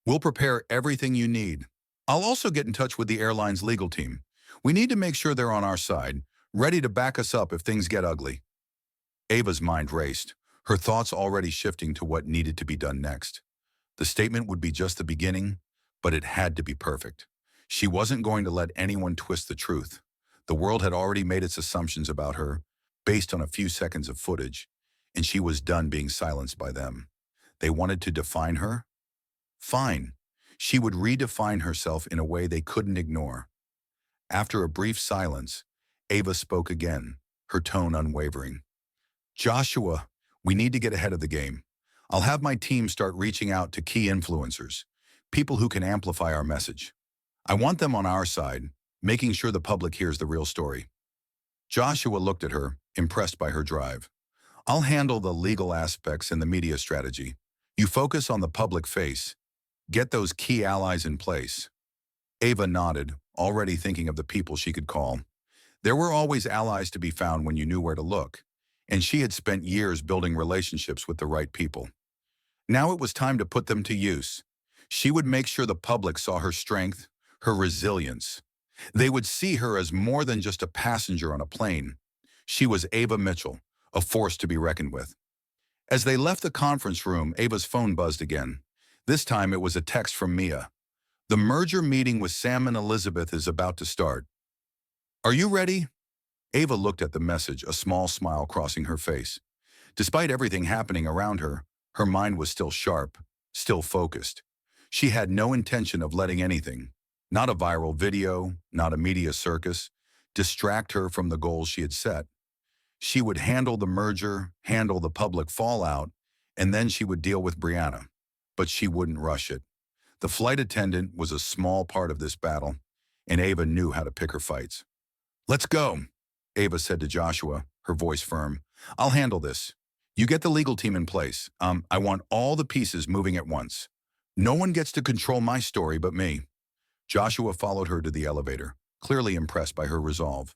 We'll prepare everything you need. I'll also get in touch with the airline's legal team. We need to make sure they're on our side, ready to back us up if things get ugly. Ava's mind raced, her thoughts already shifting to what needed to be done next. The statement would be just the beginning, but it had to be perfect. She wasn't going to let anyone twist the truth. The world had already made its assumptions about her, based on a few seconds of footage, and she was done being silenced by them. They wanted to define her? Fine. She would redefine herself in a way they couldn't ignore. After a brief silence, Ava spoke again, her tone unwavering. Joshua, we need to get ahead of the game. I'll have my team start reaching out to key influencers, people who can amplify our message. I want them on our side, making sure the public hears the real story. Joshua looked at her, impressed by her drive. I'll handle the legal aspects and the media strategy. You focus on the public face. Get those key allies in place. Ava nodded, already thinking of the people she could call. There were always allies to be found when you knew where to look, and she had spent years building relationships with the right people. Now it was time to put them to use. She would make sure the public saw her strength, her resilience. They would see her as more than just a passenger on a plane. She was Ava Mitchell, a force to be reckoned with. As they left the conference room, Ava's phone buzzed again. This time it was a text from Mia. The merger meeting with Sam and Elizabeth is about to start. Are you ready? Ava looked at the message, a small smile crossing her face. Despite everything happening around her, her mind was still sharp, still focused. She had no intention of letting anything, not a viral video, not a media circus, distract her from the goals she had set. She would handle the merger, handle the public fallout, and then she would deal with Brianna. But she wouldn't rush it. The flight attendant was a small part of this battle, and Ava knew how to pick her fights. Let's go, Ava said to Joshua, her voice firm. I'll handle this. You get the legal team in place. I want all the pieces moving at once. No one gets to control my story but me. Joshua followed her to the elevator, clearly impressed by her resolve.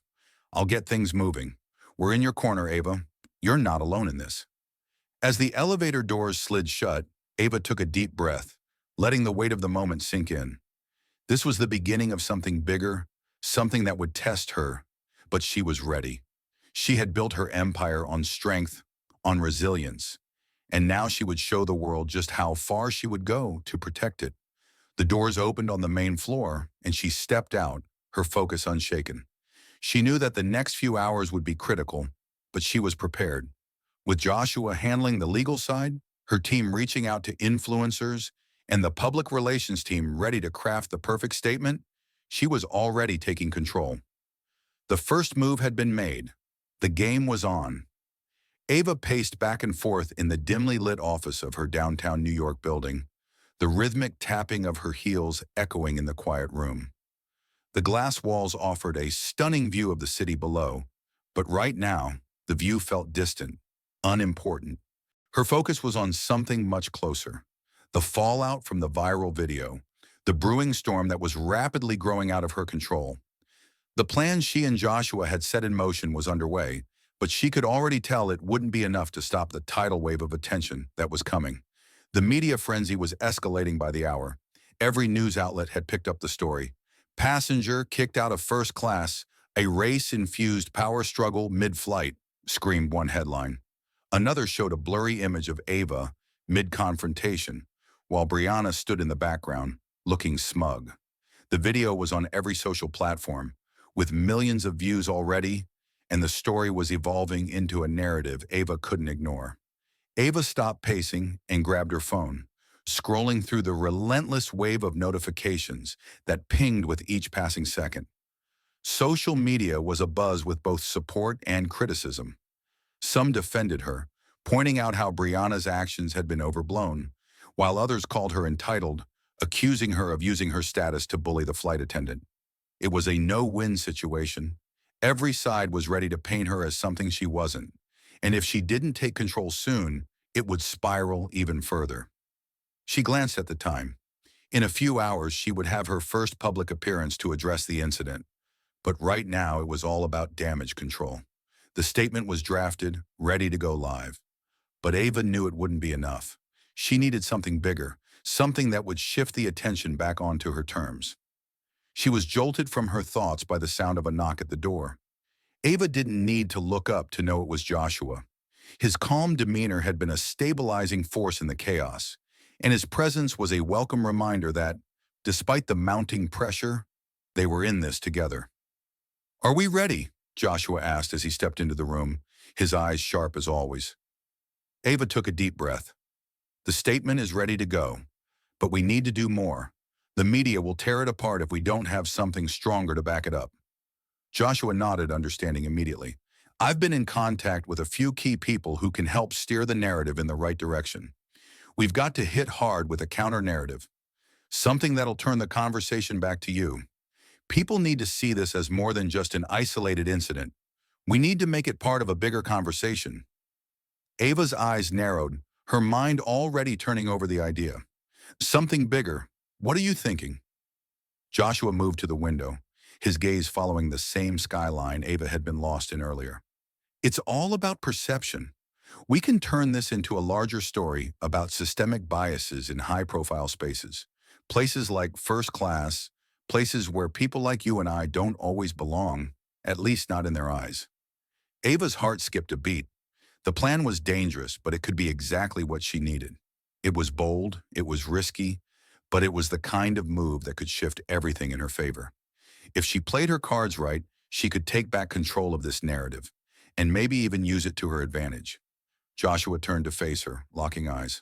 I'll get things moving. We're in your corner, Ava. You're not alone in this. As the elevator doors slid shut, Ava took a deep breath, letting the weight of the moment sink in. This was the beginning of something bigger, something that would test her, but she was ready. She had built her empire on strength, on resilience, and now she would show the world just how far she would go to protect it. The doors opened on the main floor, and she stepped out, her focus unshaken. She knew that the next few hours would be critical, but she was prepared. With Joshua handling the legal side, her team reaching out to influencers, and the public relations team ready to craft the perfect statement, she was already taking control. The first move had been made. The game was on. Ava paced back and forth in the dimly lit office of her downtown New York building. the rhythmic tapping of her heels echoing in the quiet room. The glass walls offered a stunning view of the city below, but right now, the view felt distant, unimportant. Her focus was on something much closer: the fallout from the viral video, the brewing storm that was rapidly growing out of her control. The plan she and Joshua had set in motion was underway, but she could already tell it wouldn't be enough to stop the tidal wave of attention that was coming. The media frenzy was escalating by the hour. Every news outlet had picked up the story. Passenger kicked out of first class, a race-infused power struggle mid-flight, screamed one headline. Another showed a blurry image of Ava mid-confrontation, while Brianna stood in the background, looking smug. The video was on every social platform, with millions of views already, and the story was evolving into a narrative Ava couldn't ignore. Ava stopped pacing and grabbed her phone, scrolling through the relentless wave of notifications that pinged with each passing second. Social media was abuzz with both support and criticism. Some defended her, pointing out how Brianna's actions had been overblown, while others called her entitled, accusing her of using her status to bully the flight attendant. It was a no-win situation. Every side was ready to paint her as something she wasn't, and if she didn't take control soon, it would spiral even further. She glanced at the time. In a few hours, she would have her first public appearance to address the incident. But right now, it was all about damage control. The statement was drafted, ready to go live. But Ava knew it wouldn't be enough. She needed something bigger, something that would shift the attention back onto her terms. She was jolted from her thoughts by the sound of a knock at the door. Ava didn't need to look up to know it was Joshua. His calm demeanor had been a stabilizing force in the chaos, and his presence was a welcome reminder that, despite the mounting pressure, they were in this together. "Are we ready?" Joshua asked as he stepped into the room, his eyes sharp as always. Ava took a deep breath. "The statement is ready to go, but we need to do more. The media will tear it apart if we don't have something stronger to back it up." Joshua nodded, understanding immediately. "I've been in contact with a few key people who can help steer the narrative in the right direction. We've got to hit hard with a counter-narrative, something that'll turn the conversation back to you. People need to see this as more than just an isolated incident. We need to make it part of a bigger conversation." Ava's eyes narrowed, her mind already turning over the idea. "Something bigger. What are you thinking?" Joshua moved to the window, his gaze following the same skyline Ava had been lost in earlier. "It's all about perception. We can turn this into a larger story about systemic biases in high-profile spaces. Places like first class, places where people like you and I don't always belong, at least not in their eyes." Ava's heart skipped a beat. The plan was dangerous, but it could be exactly what she needed. It was bold, it was risky, but it was the kind of move that could shift everything in her favor. If she played her cards right, she could take back control of this narrative, and maybe even use it to her advantage. Joshua turned to face her, locking eyes.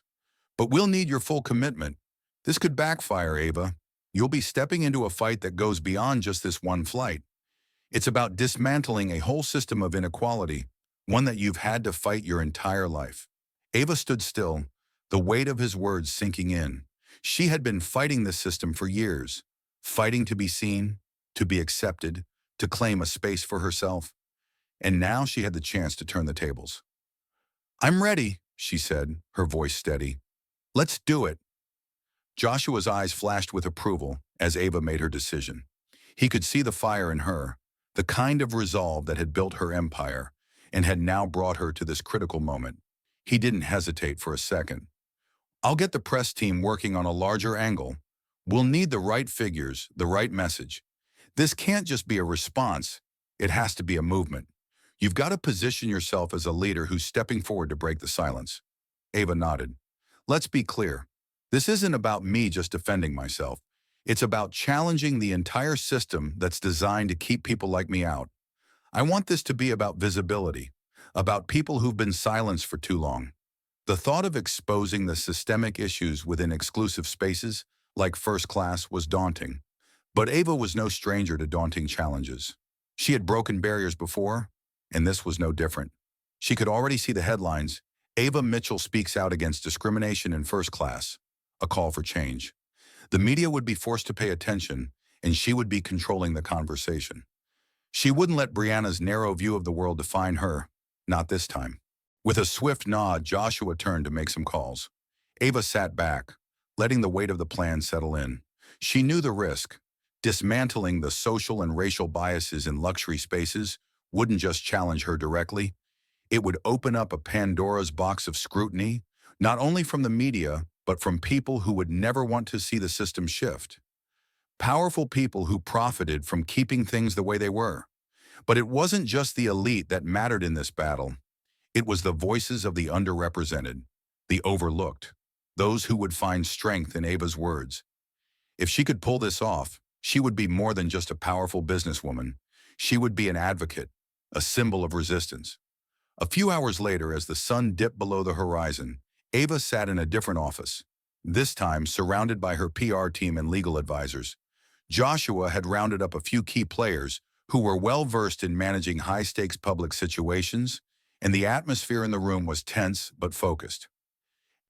"But we'll need your full commitment. This could backfire, Ava. You'll be stepping into a fight that goes beyond just this one flight. It's about dismantling a whole system of inequality, one that you've had to fight your entire life." Ava stood still, the weight of his words sinking in. She had been fighting this system for years, fighting to be seen, to be accepted, to claim a space for herself. And now she had the chance to turn the tables. "I'm ready," she said, her voice steady. "Let's do it." Joshua's eyes flashed with approval as Ava made her decision. He could see the fire in her, the kind of resolve that had built her empire and had now brought her to this critical moment. He didn't hesitate for a second. "I'll get the press team working on a larger angle. We'll need the right figures, the right message. This can't just be a response. It has to be a movement. You've got to position yourself as a leader who's stepping forward to break the silence." Ava nodded. "Let's be clear. This isn't about me just defending myself. It's about challenging the entire system that's designed to keep people like me out. I want this to be about visibility, about people who've been silenced for too long." The thought of exposing the systemic issues within exclusive spaces, like first class, was daunting. But Ava was no stranger to daunting challenges. She had broken barriers before, and this was no different. She could already see the headlines: "Ava Mitchell speaks out against discrimination in first class." a call for change. The media would be forced to pay attention, and she would be controlling the conversation. She wouldn't let Brianna's narrow view of the world define her, not this time. With a swift nod, Joshua turned to make some calls. Ava sat back, letting the weight of the plan settle in. She knew the risk. Dismantling the social and racial biases in luxury spaces wouldn't just challenge her directly, it would open up a Pandora's box of scrutiny, not only from the media, but from people who would never want to see the system shift. Powerful people who profited from keeping things the way they were. But it wasn't just the elite that mattered in this battle. It was the voices of the underrepresented, the overlooked, those who would find strength in Ava's words. If she could pull this off, she would be more than just a powerful businesswoman. She would be an advocate, a symbol of resistance. A few hours later, as the sun dipped below the horizon, Ava sat in a different office, this time surrounded by her PR team and legal advisors. Joshua had rounded up a few key players who were well-versed in managing high-stakes public situations, and the atmosphere in the room was tense but focused.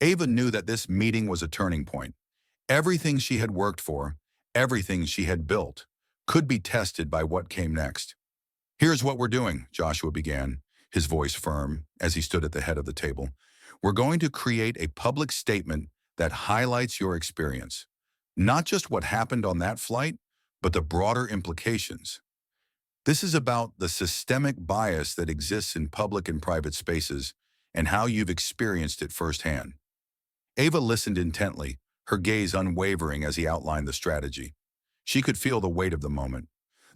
Ava knew that this meeting was a turning point. Everything she had worked for, everything she had built, could be tested by what came next. "Here's what we're doing," Joshua began, his voice firm as he stood at the head of the table. "We're going to create a public statement that highlights your experience. Not just what happened on that flight, but the broader implications. This is about the systemic bias that exists in public and private spaces and how you've experienced it firsthand." Ava listened intently, her gaze unwavering as he outlined the strategy. She could feel the weight of the moment.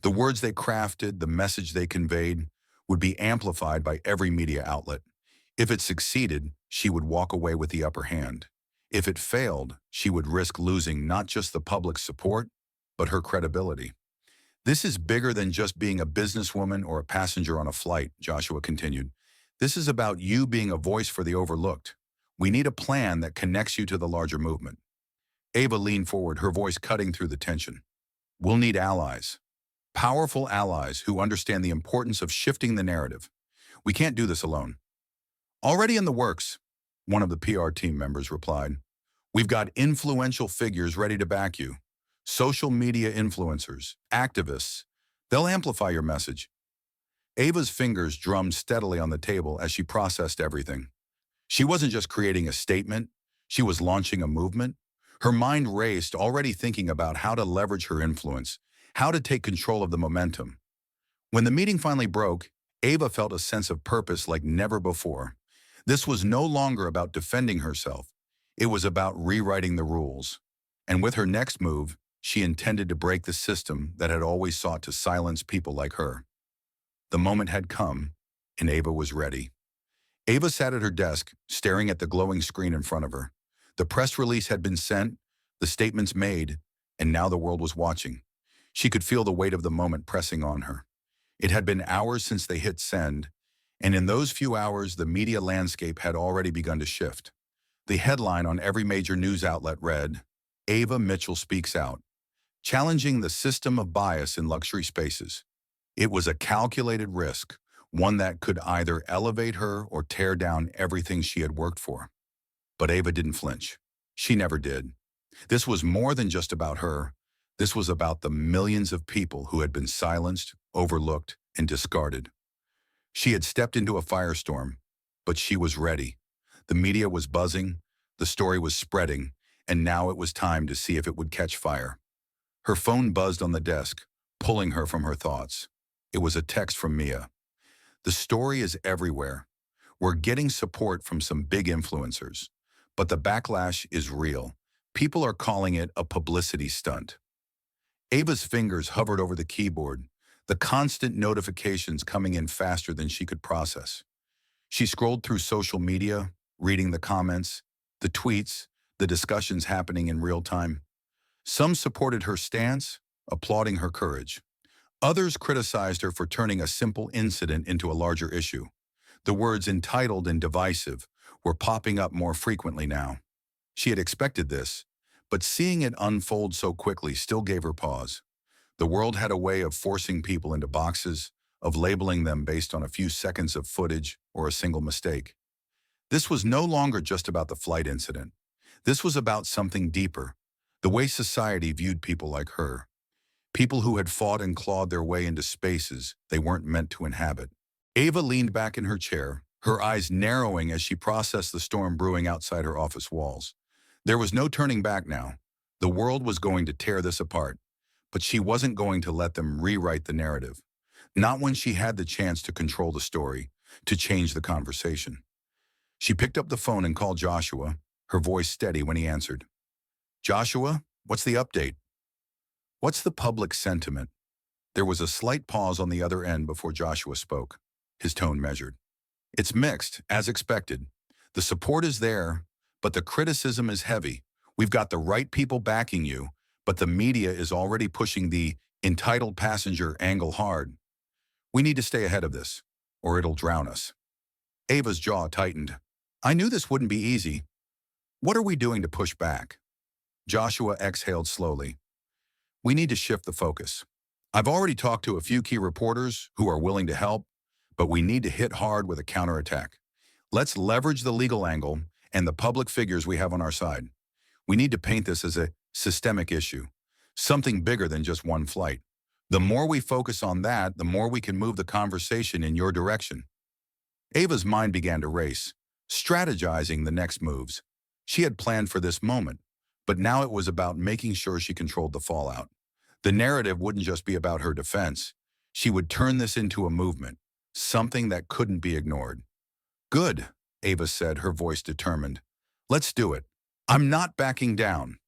The words they crafted, the message they conveyed, would be amplified by every media outlet. If it succeeded, she would walk away with the upper hand. If it failed, she would risk losing not just the public's support, but her credibility. "This is bigger than just being a businesswoman or a passenger on a flight," Joshua continued. "This is about you being a voice for the overlooked. We need a plan that connects you to the larger movement." Ava leaned forward, her voice cutting through the tension. "We'll need allies. Powerful allies who understand the importance of shifting the narrative. We can't do this alone." "Already in the works," one of the PR team members replied. "We've got influential figures ready to back you. Social media influencers, activists. They'll amplify your message." Ava's fingers drummed steadily on the table as she processed everything. She wasn't just creating a statement, she was launching a movement. Her mind raced, already thinking about how to leverage her influence, how to take control of the momentum. When the meeting finally broke, Ava felt a sense of purpose like never before. This was no longer about defending herself. It was about rewriting the rules. And with her next move, she intended to break the system that had always sought to silence people like her. The moment had come, and Ava was ready. Ava sat at her desk, staring at the glowing screen in front of her. The press release had been sent, the statements made, and now the world was watching. She could feel the weight of the moment pressing on her. It had been hours since they hit send, and in those few hours, the media landscape had already begun to shift. The headline on every major news outlet read, "Ava Mitchell speaks out, challenging the system of bias in luxury spaces." It was a calculated risk, one that could either elevate her or tear down everything she had worked for. But Ava didn't flinch. She never did. This was more than just about her. This was about the millions of people who had been silenced, overlooked, and discarded. She had stepped into a firestorm, but she was ready. The media was buzzing, the story was spreading, and now it was time to see if it would catch fire. Her phone buzzed on the desk, pulling her from her thoughts. It was a text from Mia. "The story is everywhere. We're getting support from some big influencers, but the backlash is real. People are calling it a publicity stunt." Ava's fingers hovered over the keyboard, the constant notifications coming in faster than she could process. She scrolled through social media, reading the comments, the tweets, the discussions happening in real time. Some supported her stance, applauding her courage. Others criticized her for turning a simple incident into a larger issue. The words entitled and divisive were popping up more frequently now. She had expected this, but seeing it unfold so quickly still gave her pause. The world had a way of forcing people into boxes, of labeling them based on a few seconds of footage or a single mistake. This was no longer just about the flight incident. This was about something deeper, the way society viewed people like her, people who had fought and clawed their way into spaces they weren't meant to inhabit. Ava leaned back in her chair, her eyes narrowing as she processed the storm brewing outside her office walls. There was no turning back now. The world was going to tear this apart, but she wasn't going to let them rewrite the narrative. Not when she had the chance to control the story, to change the conversation. She picked up the phone and called Joshua, her voice steady when he answered. "Joshua, what's the update?" "What's the public sentiment?" There was a slight pause on the other end before Joshua spoke, his tone measured. "It's mixed, as expected. The support is there, but the criticism is heavy. We've got the right people backing you, but the media is already pushing the entitled passenger angle hard. We need to stay ahead of this, or it'll drown us." Ava's jaw tightened. "I knew this wouldn't be easy. What are we doing to push back?" Joshua exhaled slowly. "We need to shift the focus. I've already talked to a few key reporters who are willing to help, but we need to hit hard with a counterattack. Let's leverage the legal angle and the public figures we have on our side. We need to paint this as a systemic issue, something bigger than just one flight. The more we focus on that, the more we can move the conversation in your direction." Ava's mind began to race, strategizing the next moves. She had planned for this moment, but now it was about making sure she controlled the fallout. The narrative wouldn't just be about her defense. She would turn this into a movement, something that couldn't be ignored. "Good," Ava said, her voice determined. "Let's do it. I'm not backing down."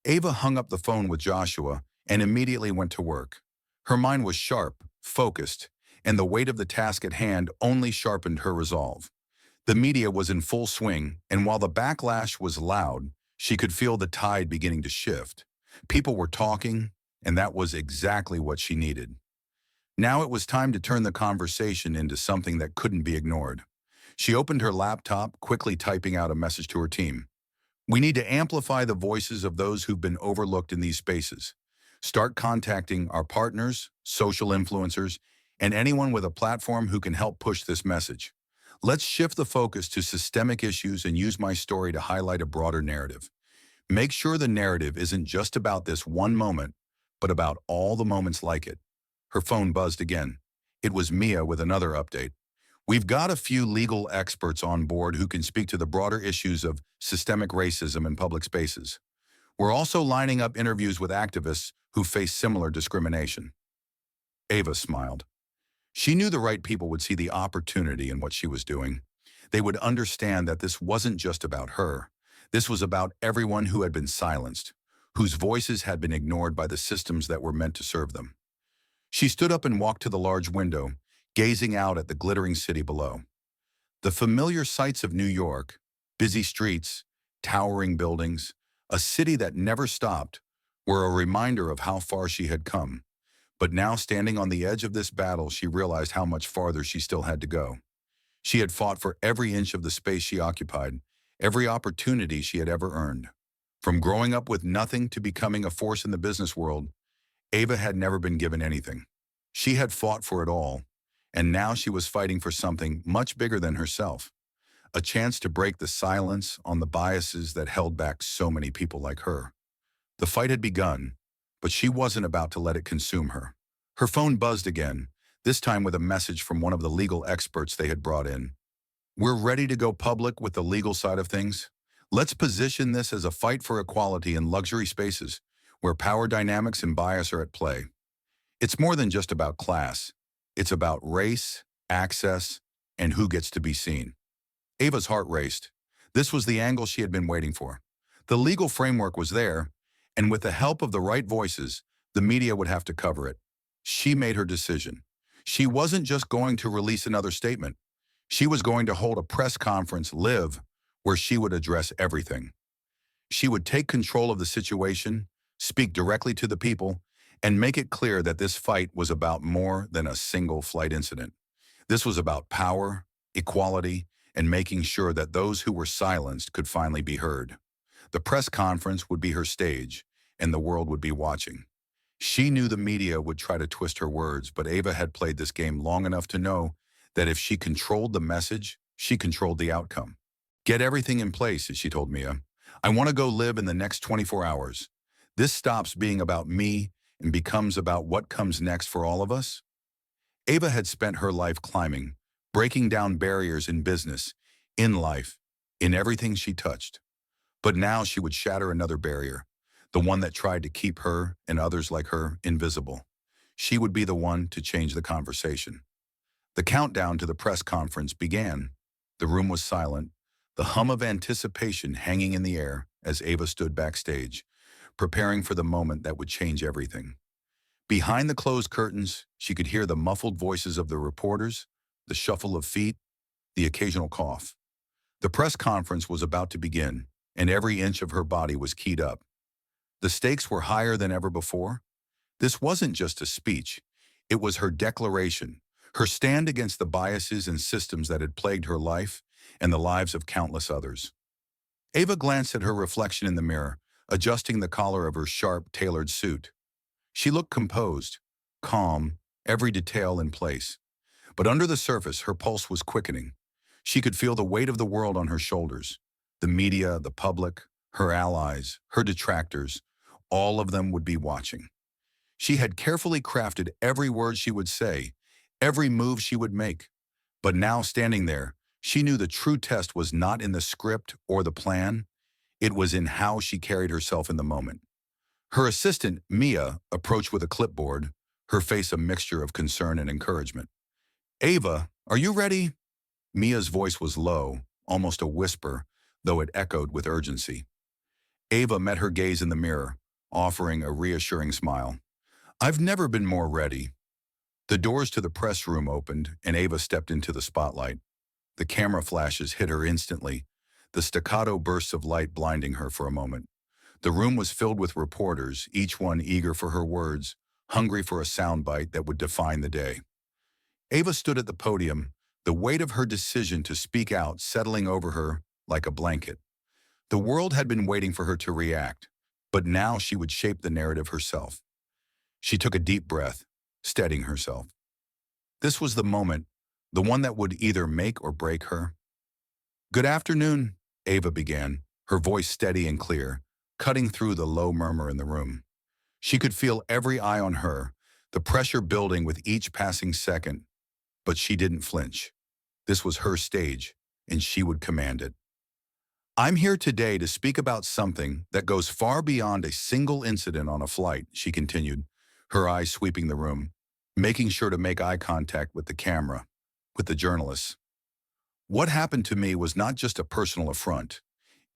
Ava hung up the phone with Joshua and immediately went to work. Her mind was sharp, focused, and the weight of the task at hand only sharpened her resolve. The media was in full swing, and while the backlash was loud, she could feel the tide beginning to shift. People were talking, and that was exactly what she needed. Now it was time to turn the conversation into something that couldn't be ignored. She opened her laptop, quickly typing out a message to her team. "We need to amplify the voices of those who've been overlooked in these spaces. Start contacting our partners, social influencers, and anyone with a platform who can help push this message. Let's shift the focus to systemic issues and use my story to highlight a broader narrative. Make sure the narrative isn't just about this one moment, but about all the moments like it." Her phone buzzed again. It was Mia with another update. "We've got a few legal experts on board who can speak to the broader issues of systemic racism in public spaces. We're also lining up interviews with activists who face similar discrimination." Ava smiled. She knew the right people would see the opportunity in what she was doing. They would understand that this wasn't just about her. This was about everyone who had been silenced, whose voices had been ignored by the systems that were meant to serve them. She stood up and walked to the large window, gazing out at the glittering city below. The familiar sights of New York, busy streets, towering buildings, a city that never stopped, were a reminder of how far she had come. But now, standing on the edge of this battle, she realized how much farther she still had to go. She had fought for every inch of the space she occupied, every opportunity she had ever earned. From growing up with nothing to becoming a force in the business world, Ava had never been given anything. She had fought for it all, and now she was fighting for something much bigger than herself. A chance to break the silence on the biases that held back so many people like her. The fight had begun, but she wasn't about to let it consume her. Her phone buzzed again, this time with a message from one of the legal experts they had brought in. "We're ready to go public with the legal side of things. Let's position this as a fight for equality in luxury spaces, where power dynamics and bias are at play. It's more than just about class. It's about race, access, and who gets to be seen." Ava's heart raced. This was the angle she had been waiting for. The legal framework was there, and with the help of the right voices, the media would have to cover it. She made her decision. She wasn't just going to release another statement. She was going to hold a press conference live where she would address everything. She would take control of the situation, speak directly to the people, and make it clear that this fight was about more than a single flight incident. This was about power, equality, and making sure that those who were silenced could finally be heard. The press conference would be her stage, and the world would be watching. She knew the media would try to twist her words, but Ava had played this game long enough to know that if she controlled the message, she controlled the outcome. "Get everything in place," she told Mia. I want to go live in the next 24 hours. This stops being about me and becomes about what comes next for all of us. Ava had spent her life climbing, breaking down barriers in business, in life, in everything she touched. But now she would shatter another barrier, the one that tried to keep her and others like her invisible. She would be the one to change the conversation. The countdown to the press conference began. The room was silent, the hum of anticipation hanging in the air as Ava stood backstage, preparing for the moment that would change everything. Behind the closed curtains, she could hear the muffled voices of the reporters, the shuffle of feet, the occasional cough. The press conference was about to begin, and every inch of her body was keyed up. The stakes were higher than ever before. This wasn't just a speech. It was her declaration, her stand against the biases and systems that had plagued her life and the lives of countless others. Ava glanced at her reflection in the mirror, adjusting the collar of her sharp, tailored suit. She looked composed, calm, every detail in place. But under the surface, her pulse was quickening. She could feel the weight of the world on her shoulders. The media, the public, her allies, her detractors, all of them would be watching. She had carefully crafted every word she would say, every move she would make. But now, standing there, she knew the true test was not in the script or the plan. It was in how she carried herself in the moment. Her assistant, Mia, approached with a clipboard, her face a mixture of concern and encouragement. "Ava, are you ready?" Mia's voice was low, almost a whisper, though it echoed with urgency. Ava met her gaze in the mirror, offering a reassuring smile. "I've never been more ready." The doors to the press room opened, and Ava stepped into the spotlight. The camera flashes hit her instantly, the staccato bursts of light blinding her for a moment. The room was filled with reporters, each one eager for her words, hungry for a soundbite that would define the day. Ava stood at the podium, the weight of her decision to speak out settling over her like a blanket. The world had been waiting for her to react, but now she would shape the narrative herself. She took a deep breath, steadying herself. This was the moment, the one that would either make or break her. "Good afternoon," Ava began, her voice steady and clear, cutting through the low murmur in the room. She could feel every eye on her, the pressure building with each passing second, but she didn't flinch. This was her stage, and she would command it. "I'm here today to speak about something that goes far beyond a single incident on a flight," she continued, her eyes sweeping the room, making sure to make eye contact with the camera, with the journalists. "What happened to me was not just a personal affront.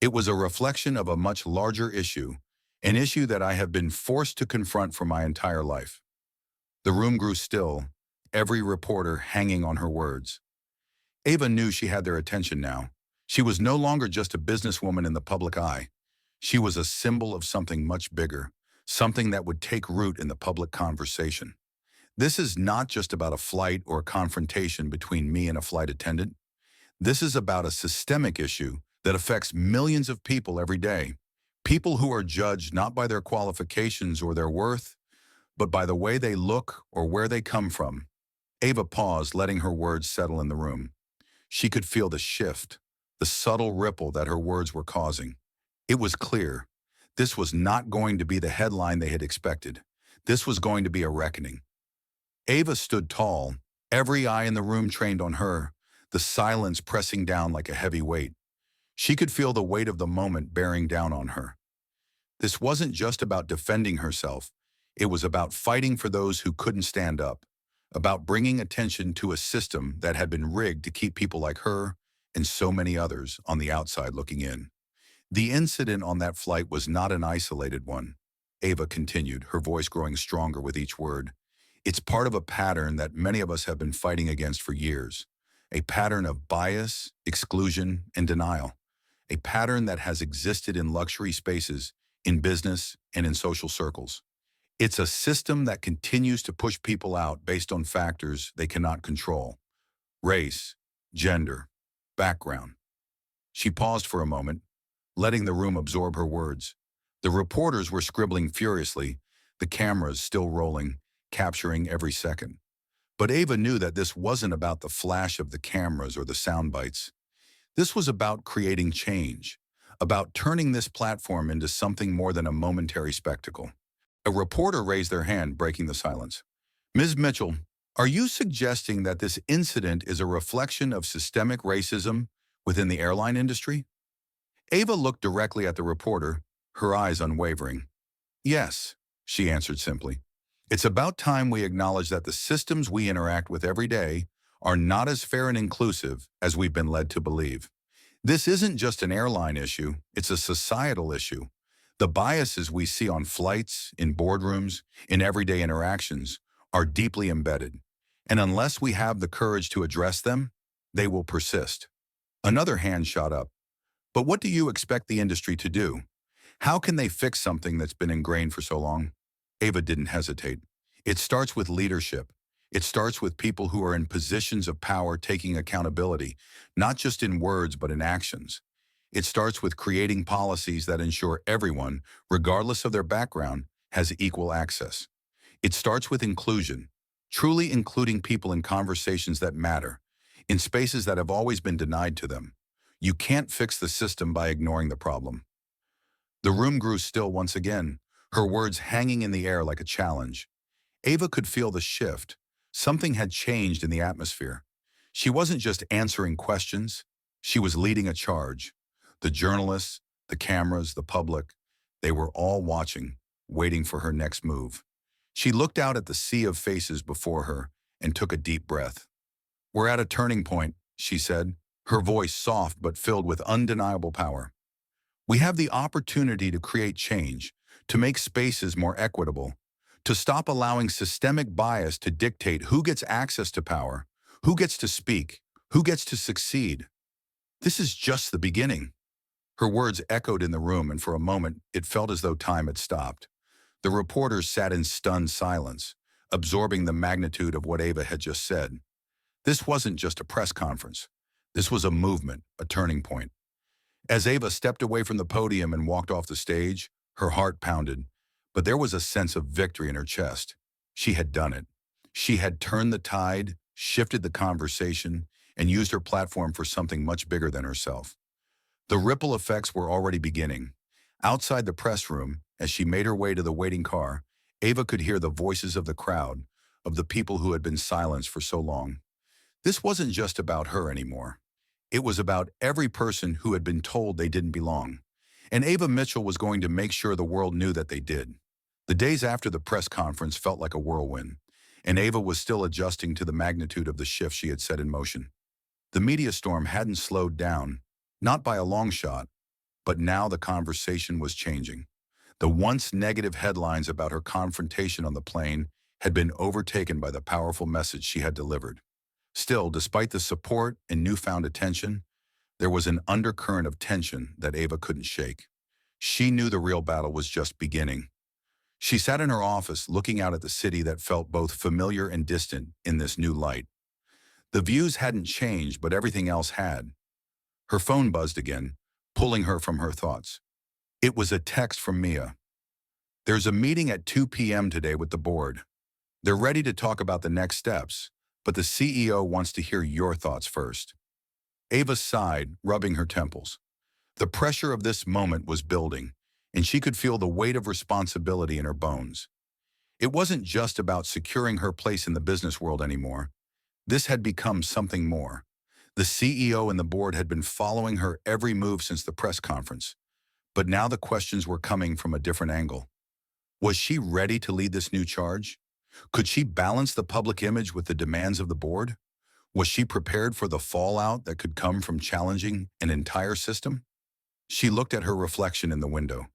It was a reflection of a much larger issue, an issue that I have been forced to confront for my entire life." The room grew still, every reporter hanging on her words. Ava knew she had their attention now. She was no longer just a businesswoman in the public eye. She was a symbol of something much bigger, something that would take root in the public conversation. "This is not just about a flight or a confrontation between me and a flight attendant. This is about a systemic issue that affects millions of people every day. People who are judged not by their qualifications or their worth, but by the way they look or where they come from." Ava paused, letting her words settle in the room. She could feel the shift, the subtle ripple that her words were causing. It was clear. This was not going to be the headline they had expected. This was going to be a reckoning. Ava stood tall, every eye in the room trained on her, the silence pressing down like a heavy weight. She could feel the weight of the moment bearing down on her. This wasn't just about defending herself. It was about fighting for those who couldn't stand up, about bringing attention to a system that had been rigged to keep people like her and so many others on the outside looking in. "The incident on that flight was not an isolated one," Ava continued, her voice growing stronger with each word. "It's part of a pattern that many of us have been fighting against for years, a pattern of bias, exclusion, and denial, a pattern that has existed in luxury spaces, in business, and in social circles. It's a system that continues to push people out based on factors they cannot control: race, gender, background." She paused for a moment, letting the room absorb her words. The reporters were scribbling furiously, the cameras still rolling, capturing every second. But Ava knew that this wasn't about the flash of the cameras or the sound bites. This was about creating change, about turning this platform into something more than a momentary spectacle. A reporter raised their hand, breaking the silence. Ms. Mitchell, are you suggesting that this incident is a reflection of systemic racism within the airline industry? Ava looked directly at the reporter, her eyes unwavering. Yes, she answered simply. It's about time we acknowledge that the systems we interact with every day are not as fair and inclusive as we've been led to believe. This isn't just an airline issue, it's a societal issue. The biases we see on flights, in boardrooms, in everyday interactions are deeply embedded. And unless we have the courage to address them, they will persist. Another hand shot up. But what do you expect the industry to do? How can they fix something that's been ingrained for so long? Ava didn't hesitate. It starts with leadership. It starts with people who are in positions of power taking accountability, not just in words but in actions. It starts with creating policies that ensure everyone, regardless of their background, has equal access. It starts with inclusion, truly including people in conversations that matter, in spaces that have always been denied to them. You can't fix the system by ignoring the problem. The room grew still once again, her words hanging in the air like a challenge. Ava could feel the shift. Something had changed in the atmosphere. She wasn't just answering questions, she was leading a charge. The journalists, the cameras, the public, they were all watching, waiting for her next move. She looked out at the sea of faces before her and took a deep breath. We're at a turning point, she said, her voice soft but filled with undeniable power. We have the opportunity to create change, to make spaces more equitable, to stop allowing systemic bias to dictate who gets access to power, who gets to speak, who gets to succeed. This is just the beginning. Her words echoed in the room, and for a moment, it felt as though time had stopped. The reporters sat in stunned silence, absorbing the magnitude of what Ava had just said. This wasn't just a press conference. This was a movement, a turning point. As Ava stepped away from the podium and walked off the stage, her heart pounded, but there was a sense of victory in her chest. She had done it. She had turned the tide, shifted the conversation, and used her platform for something much bigger than herself. The ripple effects were already beginning. Outside the press room, as she made her way to the waiting car, Ava could hear the voices of the crowd, of the people who had been silenced for so long. This wasn't just about her anymore. It was about every person who had been told they didn't belong. And Ava Mitchell was going to make sure the world knew that they did. The days after the press conference felt like a whirlwind, and Ava was still adjusting to the magnitude of the shift she had set in motion. The media storm hadn't slowed down, not by a long shot, but now the conversation was changing. The once negative headlines about her confrontation on the plane had been overtaken by the powerful message she had delivered. Still, despite the support and newfound attention, there was an undercurrent of tension that Ava couldn't shake. She knew the real battle was just beginning. She sat in her office looking out at the city that felt both familiar and distant in this new light. The views hadn't changed, but everything else had. Her phone buzzed again, pulling her from her thoughts. It was a text from Mia. There's a meeting at 2 p.m. today with the board. They're ready to talk about the next steps, but the CEO wants to hear your thoughts first. Ava sighed, rubbing her temples. The pressure of this moment was building, and she could feel the weight of responsibility in her bones. It wasn't just about securing her place in the business world anymore. This had become something more. The CEO and the board had been following her every move since the press conference, but now the questions were coming from a different angle. Was she ready to lead this new charge? Could she balance the public image with the demands of the board? Was she prepared for the fallout that could come from challenging an entire system? She looked at her reflection in the window,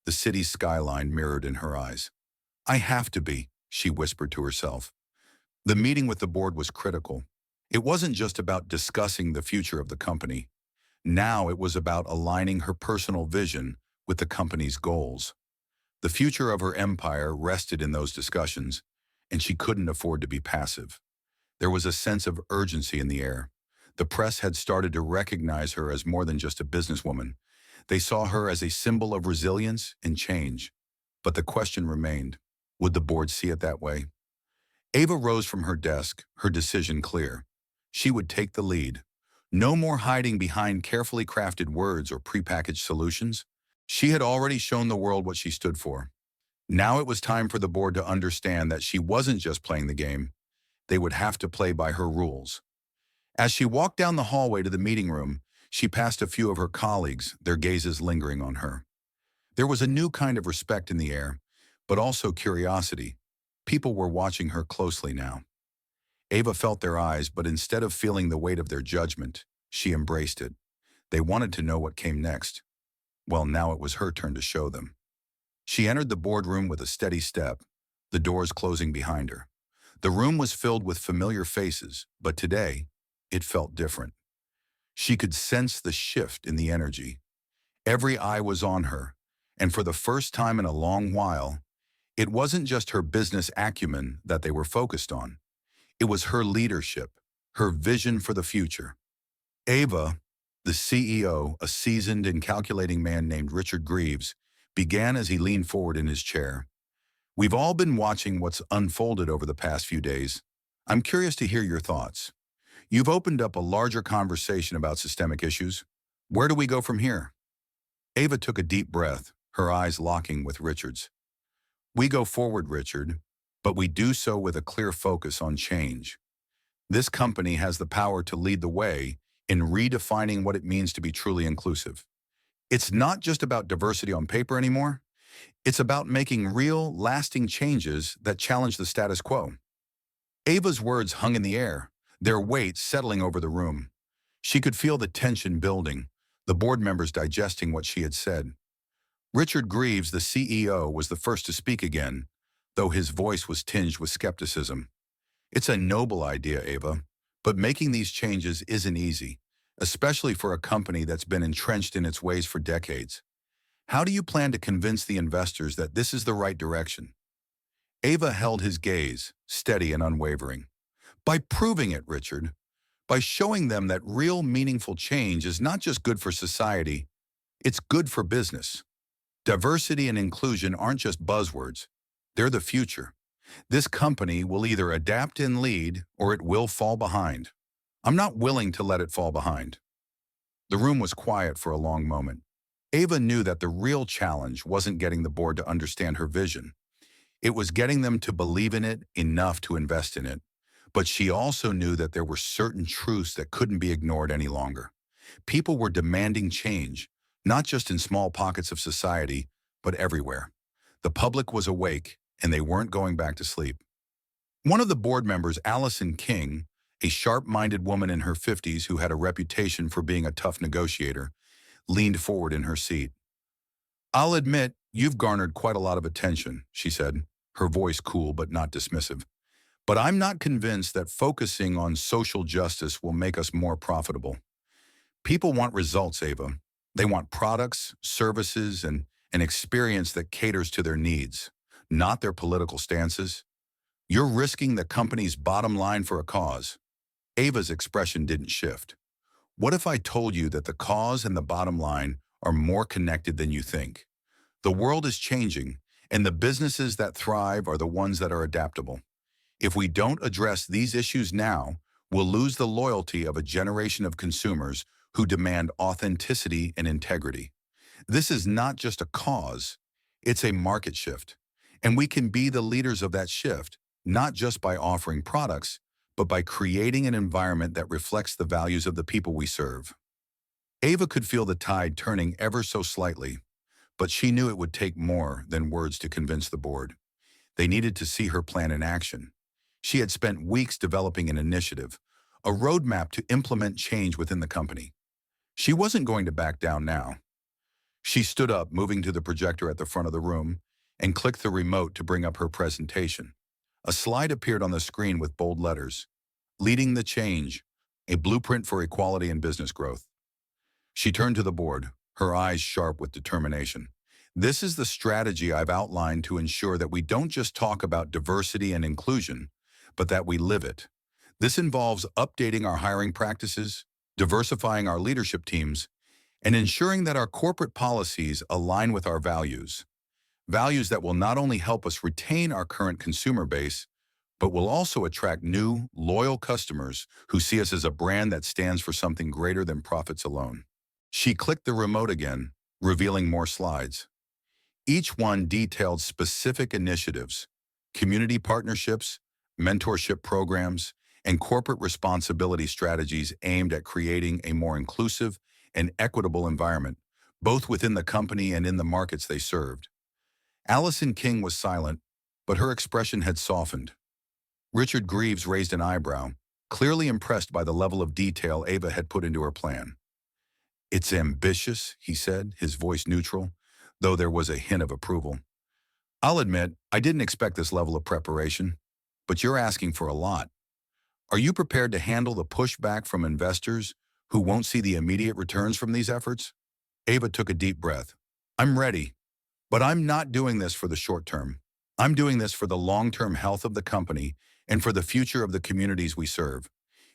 the city's skyline mirrored in her eyes. I have to be, she whispered to herself. The meeting with the board was critical. It wasn't just about discussing the future of the company. Now it was about aligning her personal vision with the company's goals. The future of her empire rested in those discussions, and she couldn't afford to be passive. There was a sense of urgency in the air. The press had started to recognize her as more than just a businesswoman. They saw her as a symbol of resilience and change. But the question remained, would the board see it that way? Ava rose from her desk, her decision clear. She would take the lead. No more hiding behind carefully crafted words or prepackaged solutions. She had already shown the world what she stood for. Now it was time for the board to understand that she wasn't just playing the game. They would have to play by her rules. As she walked down the hallway to the meeting room, she passed a few of her colleagues, their gazes lingering on her. There was a new kind of respect in the air, but also curiosity. People were watching her closely now. Ava felt their eyes, but instead of feeling the weight of their judgment, she embraced it. They wanted to know what came next. Well, now it was her turn to show them. She entered the boardroom with a steady step, the doors closing behind her. The room was filled with familiar faces, but today, it felt different. She could sense the shift in the energy. Every eye was on her, and for the first time in a long while, it wasn't just her business acumen that they were focused on. It was her leadership, her vision for the future. Ava, the CEO, a seasoned and calculating man named Richard Greaves, began as he leaned forward in his chair. We've all been watching what's unfolded over the past few days. I'm curious to hear your thoughts. You've opened up a larger conversation about systemic issues. Where do we go from here? Ava took a deep breath, her eyes locking with Richard's. We go forward, Richard, but we do so with a clear focus on change. This company has the power to lead the way in redefining what it means to be truly inclusive. It's not just about diversity on paper anymore. It's about making real, lasting changes that challenge the status quo. Ava's words hung in the air, their weight settling over the room. She could feel the tension building, the board members digesting what she had said. Richard Greaves, the CEO, was the first to speak again, though his voice was tinged with skepticism. It's a noble idea, Ava, but making these changes isn't easy, especially for a company that's been entrenched in its ways for decades. How do you plan to convince the investors that this is the right direction? Ava held his gaze, steady and unwavering. By proving it, Richard. By showing them that real, meaningful change is not just good for society, it's good for business. Diversity and inclusion aren't just buzzwords. They're the future. This company will either adapt and lead, or it will fall behind. I'm not willing to let it fall behind. The room was quiet for a long moment. Ava knew that the real challenge wasn't getting the board to understand her vision. It was getting them to believe in it enough to invest in it. But she also knew that there were certain truths that couldn't be ignored any longer. People were demanding change, not just in small pockets of society, but everywhere. The public was awake, and they weren't going back to sleep. One of the board members, Allison King, a sharp-minded woman in her 50s who had a reputation for being a tough negotiator, leaned forward in her seat. I'll admit, you've garnered quite a lot of attention, she said, her voice cool but not dismissive. But I'm not convinced that focusing on social justice will make us more profitable. People want results, Ava. They want products, services, and an experience that caters to their needs, not their political stances. You're risking the company's bottom line for a cause. Ava's expression didn't shift. What if I told you that the cause and the bottom line are more connected than you think? The world is changing, and the businesses that thrive are the ones that are adaptable. If we don't address these issues now, we'll lose the loyalty of a generation of consumers who demand authenticity and integrity. This is not just a cause, it's a market shift. And we can be the leaders of that shift, not just by offering products, but by creating an environment that reflects the values of the people we serve. Ava could feel the tide turning ever so slightly, but she knew it would take more than words to convince the board. They needed to see her plan in action. She had spent weeks developing an initiative, a roadmap to implement change within the company. She wasn't going to back down now. She stood up, moving to the projector at the front of the room, and clicked the remote to bring up her presentation. A slide appeared on the screen with bold letters, "Leading the Change, a blueprint for equality and business growth." She turned to the board, her eyes sharp with determination. This is the strategy I've outlined to ensure that we don't just talk about diversity and inclusion, but that we live it. This involves updating our hiring practices, diversifying our leadership teams, and ensuring that our corporate policies align with our values. Values that will not only help us retain our current consumer base, but we'll also attract new, loyal customers who see us as a brand that stands for something greater than profits alone. She clicked the remote again, revealing more slides. Each one detailed specific initiatives, community partnerships, mentorship programs, and corporate responsibility strategies aimed at creating a more inclusive and equitable environment, both within the company and in the markets they served. Allison King was silent, but her expression had softened. Richard Greaves raised an eyebrow, clearly impressed by the level of detail Ava had put into her plan. "It's ambitious," he said, his voice neutral, though there was a hint of approval. "I'll admit, I didn't expect this level of preparation, but you're asking for a lot. Are you prepared to handle the pushback from investors who won't see the immediate returns from these efforts?" Ava took a deep breath. "I'm ready, but I'm not doing this for the short term. I'm doing this for the long-term health of the company and for the future of the communities we serve.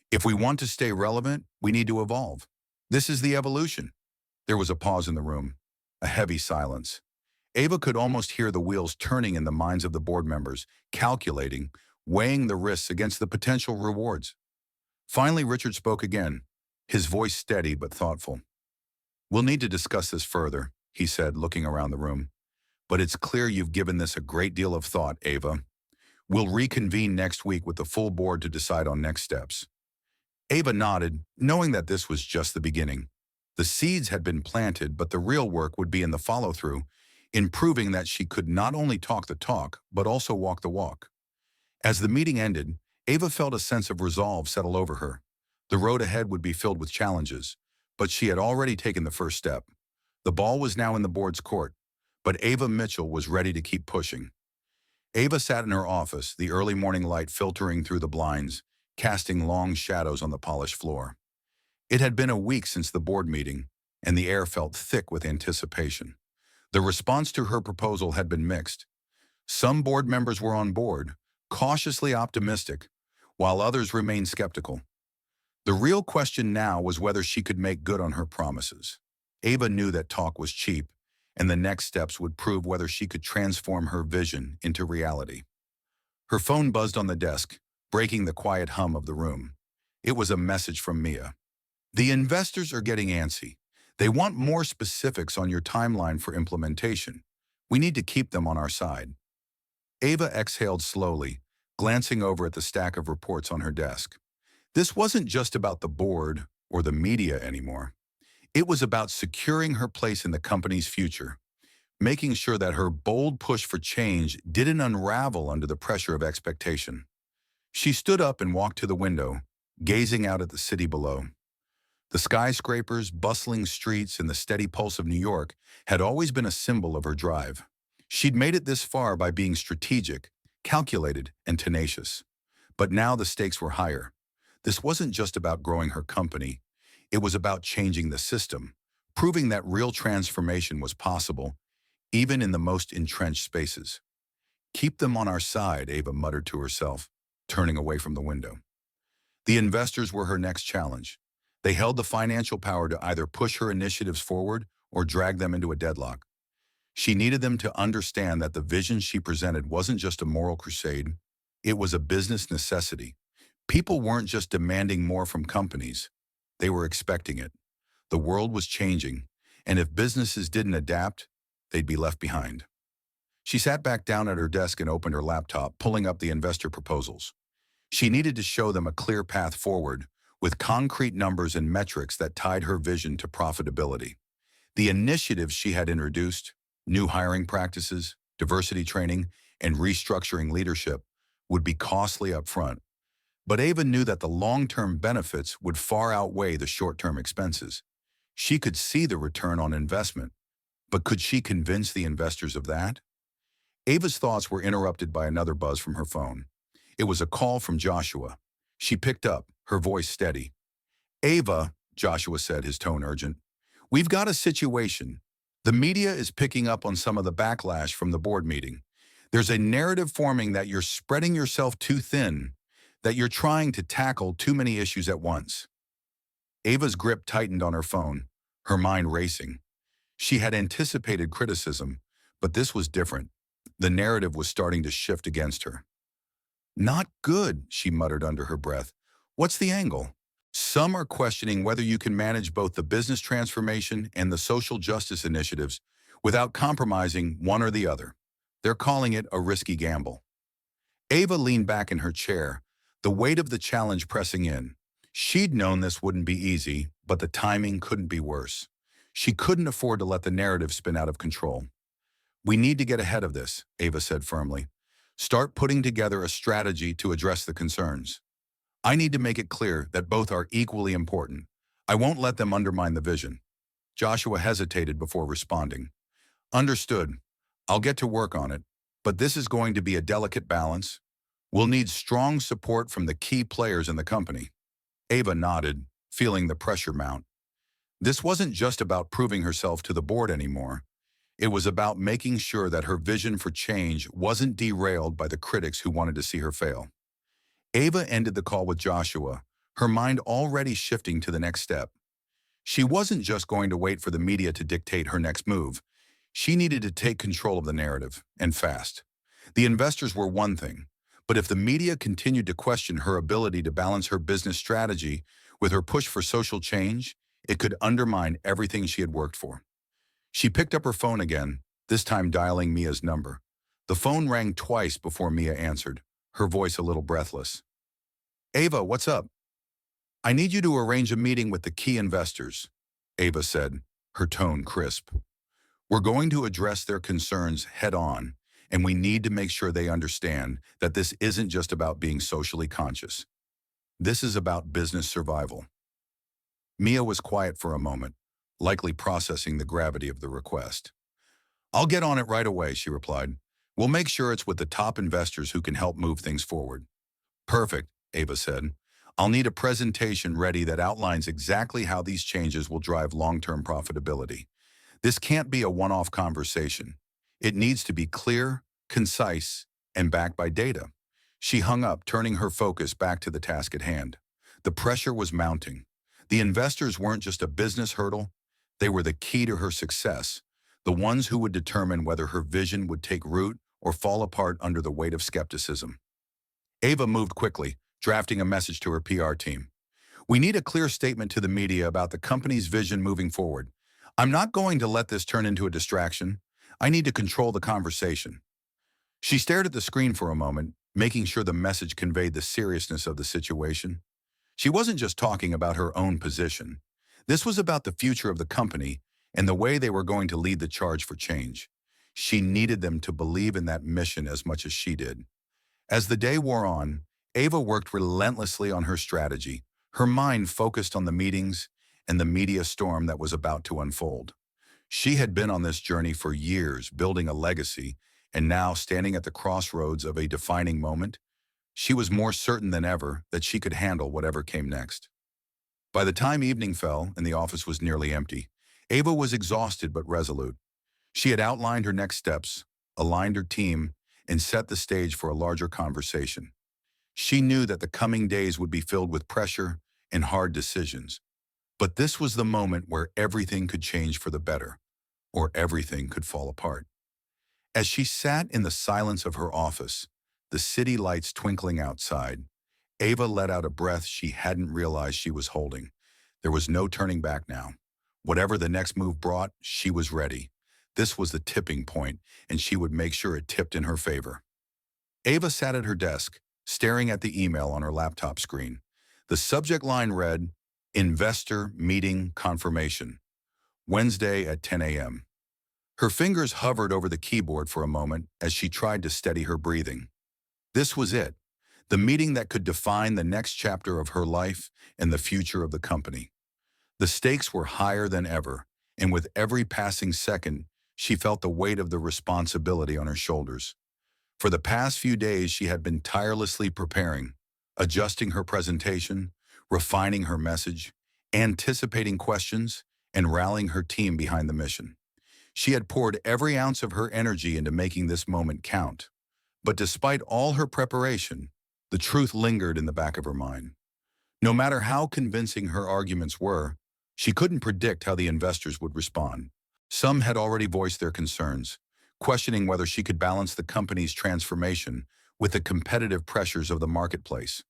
If we want to stay relevant, we need to evolve. This is the evolution." There was a pause in the room, a heavy silence. Ava could almost hear the wheels turning in the minds of the board members, calculating, weighing the risks against the potential rewards. Finally, Richard spoke again, his voice steady but thoughtful. "We'll need to discuss this further," he said, looking around the room. "But it's clear you've given this a great deal of thought, Ava. We'll reconvene next week with the full board to decide on next steps." Ava nodded, knowing that this was just the beginning. The seeds had been planted, but the real work would be in the follow-through, in proving that she could not only talk the talk, but also walk the walk. As the meeting ended, Ava felt a sense of resolve settle over her. The road ahead would be filled with challenges, but she had already taken the first step. The ball was now in the board's court, but Ava Mitchell was ready to keep pushing. Ava sat in her office, the early morning light filtering through the blinds, casting long shadows on the polished floor. It had been a week since the board meeting, and the air felt thick with anticipation. The response to her proposal had been mixed. Some board members were on board, cautiously optimistic, while others remained skeptical. The real question now was whether she could make good on her promises. Ava knew that talk was cheap, and the next steps would prove whether she could transform her vision into reality. Her phone buzzed on the desk, breaking the quiet hum of the room. It was a message from Mia. "The investors are getting antsy. They want more specifics on your timeline for implementation. We need to keep them on our side." Ava exhaled slowly, glancing over at the stack of reports on her desk. This wasn't just about the board or the media anymore. It was about securing her place in the company's future, making sure that her bold push for change didn't unravel under the pressure of expectation. She stood up and walked to the window, gazing out at the city below. The skyscrapers, bustling streets, and the steady pulse of New York had always been a symbol of her drive. She'd made it this far by being strategic, calculated, and tenacious. But now the stakes were higher. This wasn't just about growing her company. It was about changing the system, proving that real transformation was possible, even in the most entrenched spaces. "Keep them on our side," Ava muttered to herself, turning away from the window. The investors were her next challenge. They held the financial power to either push her initiatives forward or drag them into a deadlock. She needed them to understand that the vision she presented wasn't just a moral crusade, it was a business necessity. People weren't just demanding more from companies, they were expecting it. The world was changing, and if businesses didn't adapt, they'd be left behind. She sat back down at her desk and opened her laptop, pulling up the investor proposals. She needed to show them a clear path forward, with concrete numbers and metrics that tied her vision to profitability. The initiatives she had introduced, new hiring practices, diversity training, and restructuring leadership, would be costly up front. But Ava knew that the long-term benefits would far outweigh the short-term expenses. She could see the return on investment, but could she convince the investors of that? Ava's thoughts were interrupted by another buzz from her phone. It was a call from Joshua. She picked up, her voice steady. "Ava," Joshua said, his tone urgent, "we've got a situation. The media is picking up on some of the backlash from the board meeting. There's a narrative forming that you're spreading yourself too thin, that you're trying to tackle too many issues at once." Ava's grip tightened on her phone, her mind racing. She had anticipated criticism, but this was different. The narrative was starting to shift against her. Not good, she muttered under her breath. What's the angle? Some are questioning whether you can manage both the business transformation and the social justice initiatives without compromising one or the other. They're calling it a risky gamble. Ava leaned back in her chair, the weight of the challenge pressing in. She'd known this wouldn't be easy, but the timing couldn't be worse. She couldn't afford to let the narrative spin out of control. We need to get ahead of this, Ava said firmly. Start putting together a strategy to address the concerns. I need to make it clear that both are equally important. I won't let them undermine the vision. Joshua hesitated before responding. Understood. I'll get to work on it, but this is going to be a delicate balance. We'll need strong support from the key players in the company. Ava nodded, feeling the pressure mount. This wasn't just about proving herself to the board anymore. It was about making sure that her vision for change wasn't derailed by the critics who wanted to see her fail. Ava ended the call with Joshua, her mind already shifting to the next step. She wasn't just going to wait for the media to dictate her next move. She needed to take control of the narrative, and fast. The investors were one thing, but if the media continued to question her ability to balance her business strategy with her push for social change, it could undermine everything she had worked for. She picked up her phone again, this time dialing Mia's number. The phone rang twice before Mia answered, her voice a little breathless. Ava, what's up? I need you to arrange a meeting with the key investors, Ava said, her tone crisp. We're going to address their concerns head on, and we need to make sure they understand that this isn't just about being socially conscious. This is about business survival. Mia was quiet for a moment, likely processing the gravity of the request. I'll get on it right away, she replied. We'll make sure it's with the top investors who can help move things forward. Perfect, Ava said. I'll need a presentation ready that outlines exactly how these changes will drive long-term profitability. This can't be a one-off conversation. It needs to be clear, concise, and backed by data. She hung up, turning her focus back to the task at hand. The pressure was mounting. The investors weren't just a business hurdle. They were the key to her success, the ones who would determine whether her vision would take root or fall apart under the weight of skepticism. Ava moved quickly, drafting a message to her PR team. We need a clear statement to the media about the company's vision moving forward. I'm not going to let this turn into a distraction. I need to control the conversation. She stared at the screen for a moment, making sure the message conveyed the seriousness of the situation. She wasn't just talking about her own position. This was about the future of the company and the way they were going to lead the charge for change. She needed them to believe in that mission as much as she did. As the day wore on, Ava worked relentlessly on her strategy, her mind focused on the meetings and the media storm that was about to unfold. She had been on this journey for years, building a legacy, and now, standing at the crossroads of a defining moment, she was more certain than ever that she could handle whatever came next. By the time evening fell and the office was nearly empty, Ava was exhausted but resolute. She had outlined her next steps, aligned her team, and set the stage for a larger conversation. She knew that the coming days would be filled with pressure and hard decisions. But this was the moment where everything could change for the better, or everything could fall apart. As she sat in the silence of her office, the city lights twinkling outside, Ava let out a breath she hadn't realized she was holding. There was no turning back now. Whatever the next move brought, she was ready. This was the tipping point, and she would make sure it tipped in her favor. Ava sat at her desk, staring at the email on her laptop screen. The subject line read, Investor Meeting Confirmation, Wednesday at 10 a.m. Her fingers hovered over the keyboard for a moment as she tried to steady her breathing. This was it, the meeting that could define the next chapter of her life and the future of the company. The stakes were higher than ever, and with every passing second, she felt the weight of the responsibility on her shoulders. For the past few days, she had been tirelessly preparing, adjusting her presentation, refining her message, anticipating questions, and rallying her team behind the mission. She had poured every ounce of her energy into making this moment count. But despite all her preparation, the truth lingered in the back of her mind. No matter how convincing her arguments were, she couldn't predict how the investors would respond. Some had already voiced their concerns, questioning whether she could balance the company's transformation with the competitive pressures of the marketplace.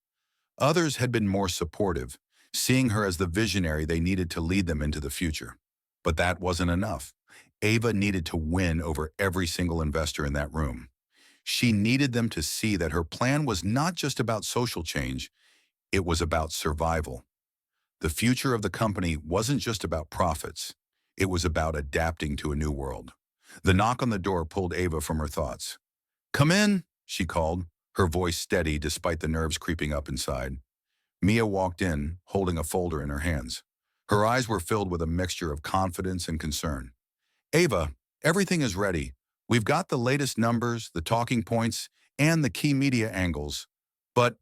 Others had been more supportive, seeing her as the visionary they needed to lead them into the future. But that wasn't enough. Ava needed to win over every single investor in that room. She needed them to see that her plan was not just about social change, it was about survival. The future of the company wasn't just about profits. It was about adapting to a new world. The knock on the door pulled Ava from her thoughts. "Come in," she called, her voice steady despite the nerves creeping up inside. Mia walked in, holding a folder in her hands. Her eyes were filled with a mixture of confidence and concern. "Ava, everything is ready. We've got the latest numbers, the talking points, and the key media angles. But,"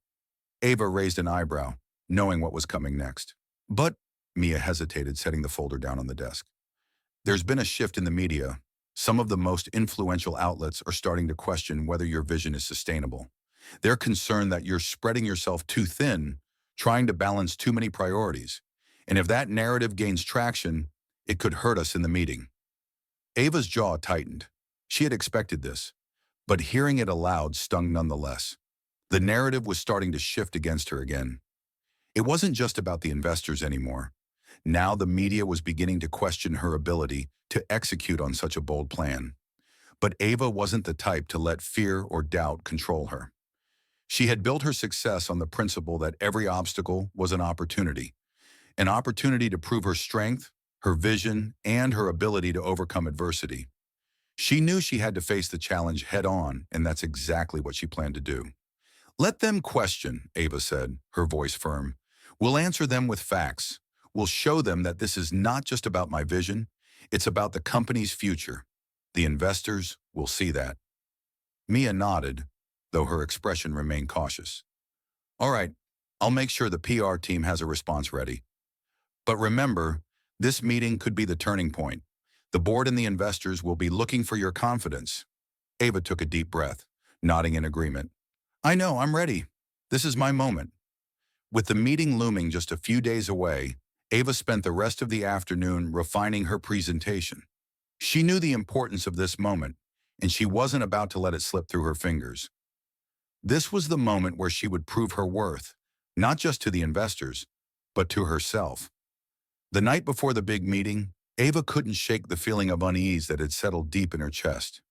Ava raised an eyebrow, knowing what was coming next. "But," Mia hesitated, setting the folder down on the desk. "There's been a shift in the media. Some of the most influential outlets are starting to question whether your vision is sustainable. They're concerned that you're spreading yourself too thin, trying to balance too many priorities. And if that narrative gains traction, it could hurt us in the meeting." Ava's jaw tightened. She had expected this, but hearing it aloud stung nonetheless. The narrative was starting to shift against her again. It wasn't just about the investors anymore. Now the media was beginning to question her ability to execute on such a bold plan. But Ava wasn't the type to let fear or doubt control her. She had built her success on the principle that every obstacle was an opportunity to prove her strength, her vision, and her ability to overcome adversity. She knew she had to face the challenge head on, and that's exactly what she planned to do. "Let them question," Ava said, her voice firm. "We'll answer them with facts. We'll show them that this is not just about my vision, it's about the company's future. The investors will see that." Mia nodded, though her expression remained cautious. "All right, I'll make sure the PR team has a response ready. But remember, this meeting could be the turning point. The board and the investors will be looking for your confidence." Ava took a deep breath, nodding in agreement. "I know, I'm ready. This is my moment." With the meeting looming just a few days away, Ava spent the rest of the afternoon refining her presentation. She knew the importance of this moment, and she wasn't about to let it slip through her fingers. This was the moment where she would prove her worth, not just to the investors, but to herself. The night before the big meeting, Ava couldn't shake the feeling of unease that had settled deep in her chest.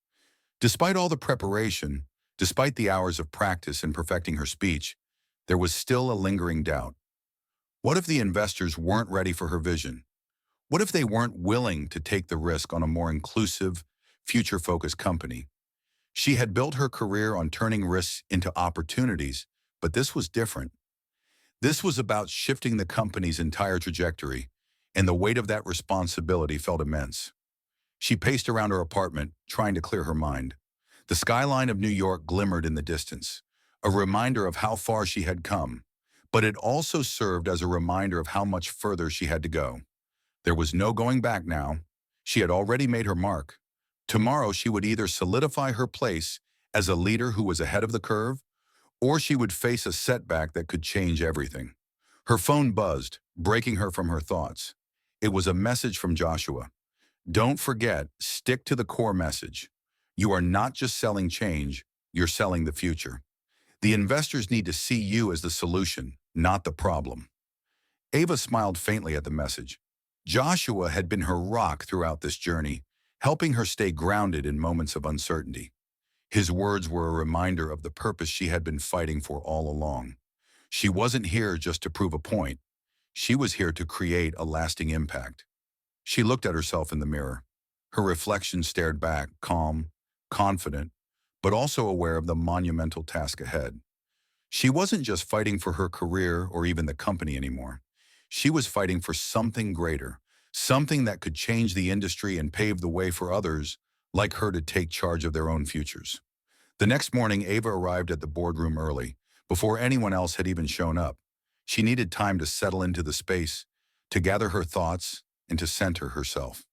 Despite all the preparation, despite the hours of practice in perfecting her speech, there was still a lingering doubt. What if the investors weren't ready for her vision? What if they weren't willing to take the risk on a more inclusive, future-focused company? She had built her career on turning risks into opportunities, but this was different. This was about shifting the company's entire trajectory, and the weight of that responsibility felt immense. She paced around her apartment, trying to clear her mind. The skyline of New York glimmered in the distance, a reminder of how far she had come, but it also served as a reminder of how much further she had to go. There was no going back now. She had already made her mark. Tomorrow she would either solidify her place as a leader who was ahead of the curve, or she would face a setback that could change everything. Her phone buzzed, breaking her from her thoughts. It was a message from Joshua. "Don't forget, stick to the core message. You are not just selling change, you're selling the future. The investors need to see you as the solution, not the problem." Ava smiled faintly at the message. Joshua had been her rock throughout this journey, helping her stay grounded in moments of uncertainty. His words were a reminder of the purpose she had been fighting for all along. She wasn't here just to prove a point. She was here to create a lasting impact. She looked at herself in the mirror. Her reflection stared back, calm, confident, but also aware of the monumental task ahead. She wasn't just fighting for her career or even the company anymore. She was fighting for something greater, something that could change the industry and pave the way for others like her to take charge of their own futures. The next morning, Ava arrived at the boardroom early, before anyone else had even shown up. She needed time to settle into the space, to gather her thoughts, and to center herself.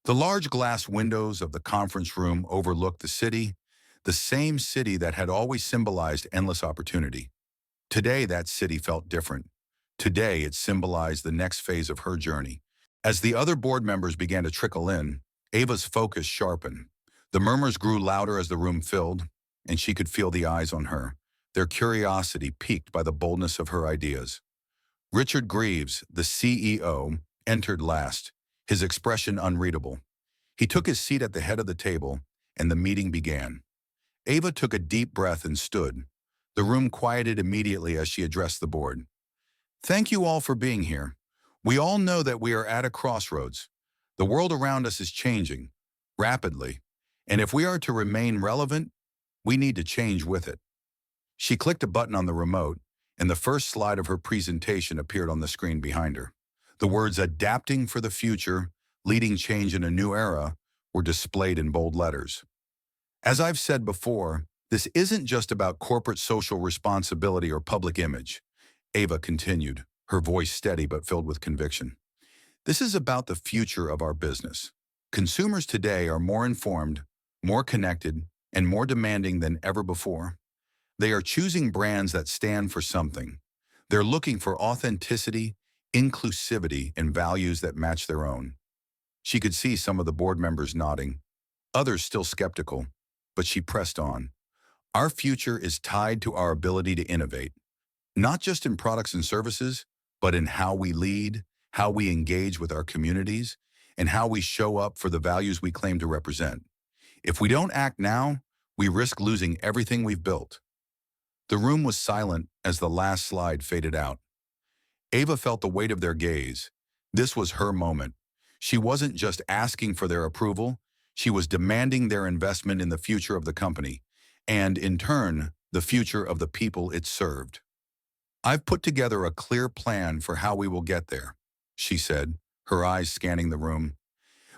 The large glass windows of the conference room overlooked the same city that had always symbolized endless opportunity. Today, that city felt different. Today, it symbolized the next phase of her journey. As the other board members began to trickle in, Ava's focus sharpened. The murmurs grew louder as the room filled. and she could feel the eyes on her, their curiosity piqued by the boldness of her ideas. Richard Greaves, the CEO, entered last, his expression unreadable. He took his seat at the head of the table, and the meeting began. Ava took a deep breath and stood. The room quieted immediately as she addressed the board. Thank you all for being here. We all know that we are at a crossroads. The world around us is changing, rapidly, and if we are to remain relevant, we need to change with it. She clicked a button on the remote, and the first slide of her presentation appeared on the screen behind her. The words "Adapting for the Future, Leading Change in a New Era" were displayed in bold letters. As I've said before, this isn't just about corporate social responsibility or public image, Ava continued, her voice steady but filled with conviction. This is about the future of our business. Consumers today are more informed, more connected, and more demanding than ever before. They are choosing brands that stand for something. They're looking for authenticity, inclusivity, and values that match their own. She could see some of the board members nodding, others still skeptical, but she pressed on. Our future is tied to our ability to innovate, not just in products and services, but in how we lead, how we engage with our communities, and how we show up for the values we claim to represent. If we don't act now, we risk losing everything we've built. The room was silent as the last slide faded out. Ava felt the weight of their gaze. This was her moment. She wasn't just asking for their approval, she was demanding their investment in the future of the company, and in turn, the future of the people it served. I've put together a clear plan for how we will get there, she said, her eyes scanning the room.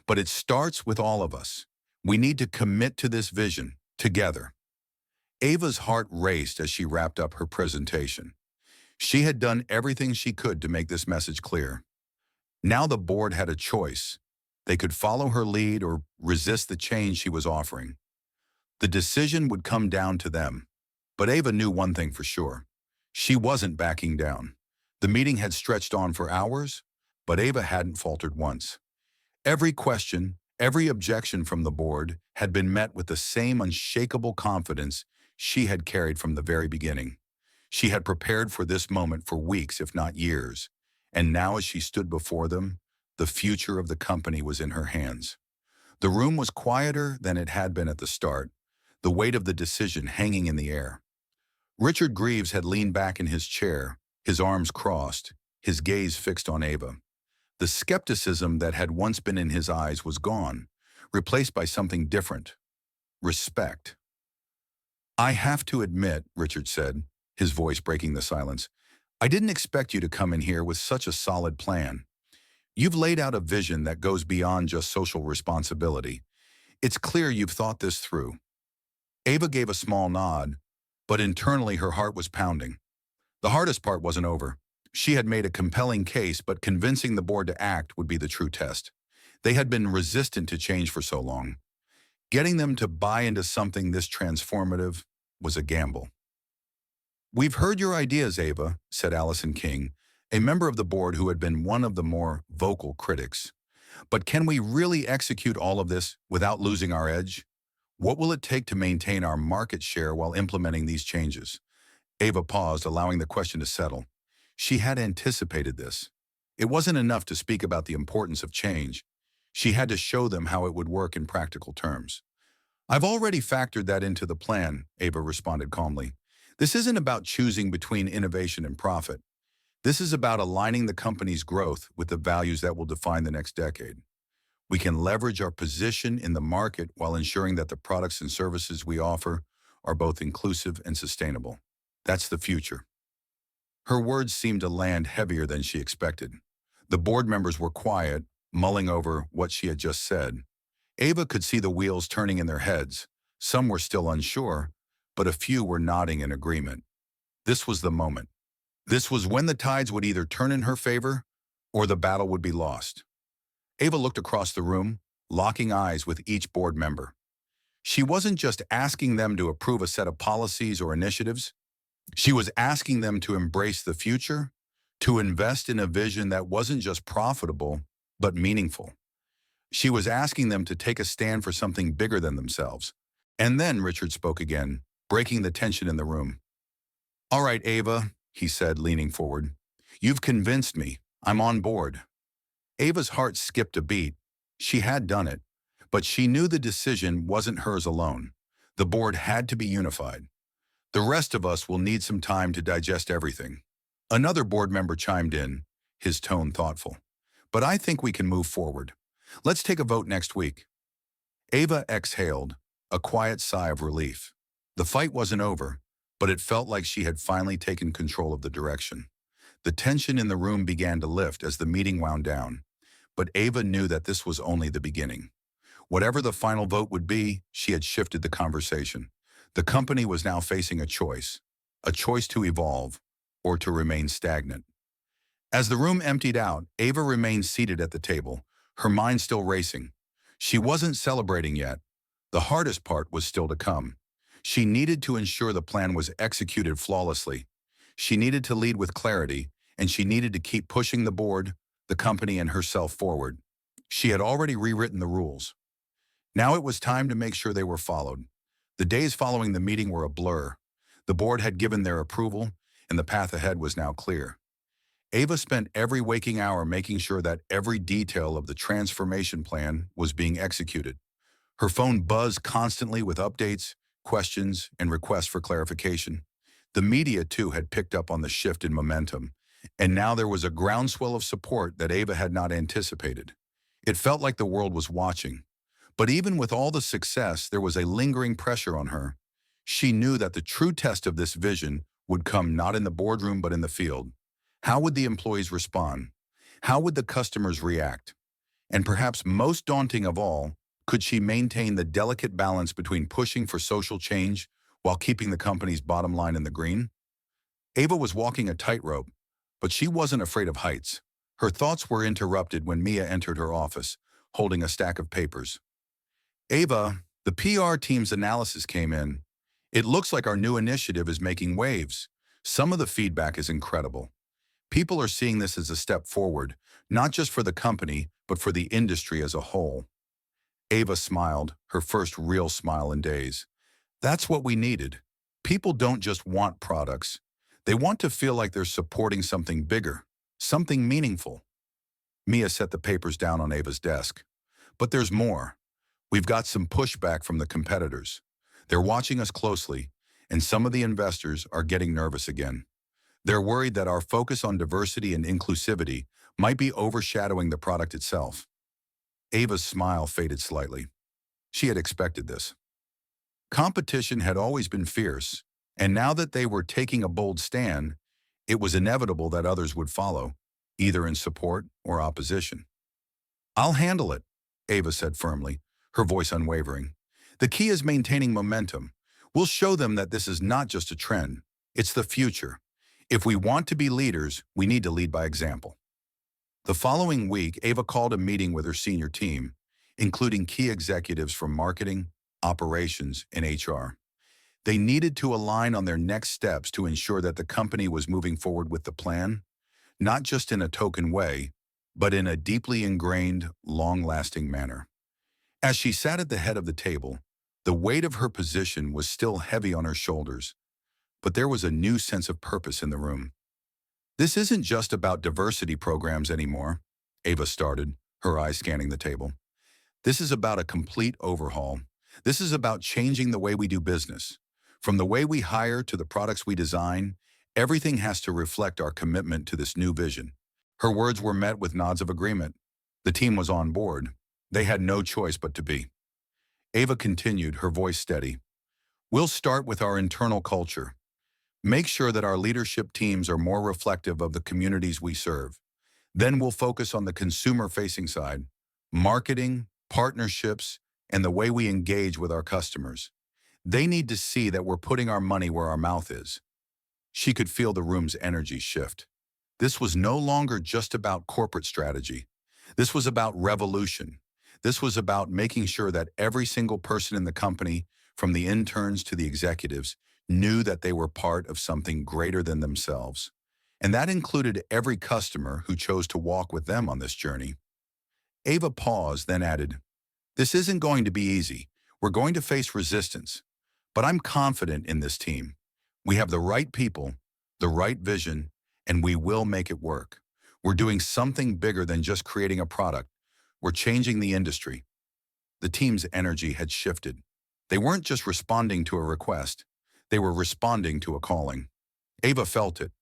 But it starts with all of us. We need to commit to this vision, together. Ava's heart raced as she wrapped up her presentation. She had done everything she could to make this message clear. Now the board had a choice. They could follow her lead or resist the change she was offering. The decision would come down to them. But Ava knew one thing for sure. She wasn't backing down. The meeting had stretched on for hours, but Ava hadn't faltered once. Every question, every objection from the board had been met with the same unshakable confidence she had carried from the very beginning. She had prepared for this moment for weeks, if not years, and now as she stood before them, the future of the company was in her hands. The room was quieter than it had been at the start, the weight of the decision hanging in the air. Richard Greaves had leaned back in his chair, his arms crossed, his gaze fixed on Ava. The skepticism that had once been in his eyes was gone, replaced by something different: respect. I have to admit, Richard said, his voice breaking the silence, I didn't expect you to come in here with such a solid plan. You've laid out a vision that goes beyond just social responsibility. It's clear you've thought this through. Ava gave a small nod, but internally her heart was pounding. The hardest part wasn't over. She had made a compelling case, but convincing the board to act would be the true test. They had been resistant to change for so long. Getting them to buy into something this transformative was a gamble. We've heard your ideas, Ava, said Allison King, a member of the board who had been one of the more vocal critics. But can we really execute all of this without losing our edge? What will it take to maintain our market share while implementing these changes? Ava paused, allowing the question to settle. She had anticipated this. It wasn't enough to speak about the importance of change. She had to show them how it would work in practical terms. I've already factored that into the plan, Ava responded calmly. This isn't about choosing between innovation and profit. This is about aligning the company's growth with the values that will define the next decade. We can leverage our position in the market while ensuring that the products and services we offer are both inclusive and sustainable. That's the future. Her words seemed to land heavier than she expected. The board members were quiet, mulling over what she had just said. Ava could see the wheels turning in their heads. Some were still unsure, but a few were nodding in agreement. This was the moment. This was when the tides would either turn in her favor or the battle would be lost. Ava looked across the room, locking eyes with each board member. She wasn't just asking them to approve a set of policies or initiatives. She was asking them to embrace the future, to invest in a vision that wasn't just profitable, but meaningful. She was asking them to take a stand for something bigger than themselves. And then Richard spoke again, breaking the tension in the room. "All right, Ava," he said, leaning forward. "You've convinced me. I'm on board." Ava's heart skipped a beat. She had done it, but she knew the decision wasn't hers alone. The board had to be unified. "The rest of us will need some time to digest everything." Another board member chimed in, his tone thoughtful. "But I think we can move forward. Let's take a vote next week." Ava exhaled, a quiet sigh of relief. The fight wasn't over, but it felt like she had finally taken control of the direction. The tension in the room began to lift as the meeting wound down, but Ava knew that this was only the beginning. Whatever the final vote would be, she had shifted the conversation. The company was now facing a choice to evolve or to remain stagnant. As the room emptied out, Ava remained seated at the table, her mind still racing. She wasn't celebrating yet. The hardest part was still to come. She needed to ensure the plan was executed flawlessly. She needed to lead with clarity, and she needed to keep pushing the board, the company, and herself forward. She had already rewritten the rules. Now it was time to make sure they were followed. The days following the meeting were a blur. The board had given their approval, and the path ahead was now clear. Ava spent every waking hour making sure that every detail of the transformation plan was being executed. Her phone buzzed constantly with updates, questions, and requests for clarification. The media, too, had picked up on the shift in momentum, and now there was a groundswell of support that Ava had not anticipated. It felt like the world was watching. But even with all the success, there was a lingering pressure on her. She knew that the true test of this vision would come not in the boardroom but in the field. How would the employees respond? How would the customers react? And perhaps most daunting of all, could she maintain the delicate balance between pushing for social change while keeping the company's bottom line in the green? Ava was walking a tightrope, but she wasn't afraid of heights. Her thoughts were interrupted when Mia entered her office, holding a stack of papers. "Ava, the PR team's analysis came in. It looks like our new initiative is making waves. Some of the feedback is incredible. People are seeing this as a step forward, not just for the company, but for the industry as a whole." Ava smiled, her first real smile in days. That's what we needed. People don't just want products. They want to feel like they're supporting something bigger, something meaningful. Mia set the papers down on Ava's desk. "But there's more. We've got some pushback from the competitors. They're watching us closely, and some of the investors are getting nervous again. They're worried that our focus on diversity and inclusivity might be overshadowing the product itself." Ava's smile faded slightly. She had expected this. Competition had always been fierce, and now that they were taking a bold stand, it was inevitable that others would follow, either in support or opposition. "I'll handle it," Ava said firmly, her voice unwavering. "The key is maintaining momentum. We'll show them that this is not just a trend, it's the future. If we want to be leaders, we need to lead by example." The following week, Ava called a meeting with her senior team, including key executives from marketing, operations, and HR. They needed to align on their next steps to ensure that the company was moving forward with the plan, not just in a token way, but in a deeply ingrained, long-lasting manner. As she sat at the head of the table, the weight of her position was still heavy on her shoulders, but there was a new sense of purpose in the room. "This isn't just about diversity programs anymore," Ava started, her eyes scanning the table. "This is about a complete overhaul. This is about changing the way we do business. From the way we hire to the products we design, everything has to reflect our commitment to this new vision." Her words were met with nods of agreement. The team was on board. They had no choice but to be. Ava continued, her voice steady. "We'll start with our internal culture. Make sure that our leadership teams are more reflective of the communities we serve. Then we'll focus on the consumer-facing side, marketing, partnerships, and the way we engage with our customers. They need to see that we're putting our money where our mouth is." She could feel the room's energy shift. This was no longer just about corporate strategy. This was about revolution. This was about making sure that every single person in the company, from the interns to the executives, knew that they were part of something greater than themselves. And that included every customer who chose to walk with them on this journey. Ava paused, then added, "This isn't going to be easy. We're going to face resistance. But I'm confident in this team. We have the right people, the right vision, and we will make it work. We're doing something bigger than just creating a product. We're changing the industry. The team's energy had shifted. They weren't just responding to a request. They were responding to a calling. Ava felt it.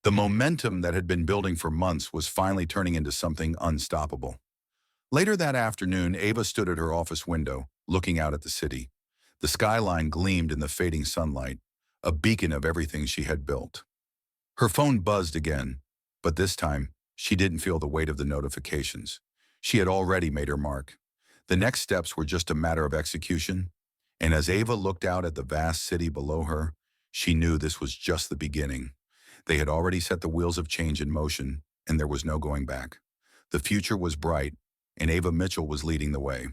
The momentum that had been building for months was finally turning into something unstoppable. Later that afternoon, Ava stood at her office window, looking out at the city. The skyline gleamed in the fading sunlight, a beacon of everything she had built. Her phone buzzed again, but this time, she didn't feel the weight of the notifications. She had already made her mark. The next steps were just a matter of execution, and as Ava looked out at the vast city below her, she knew this was just the beginning. They had already set the wheels of change in motion, and there was no going back. The future was bright, and Ava Mitchell was leading the way.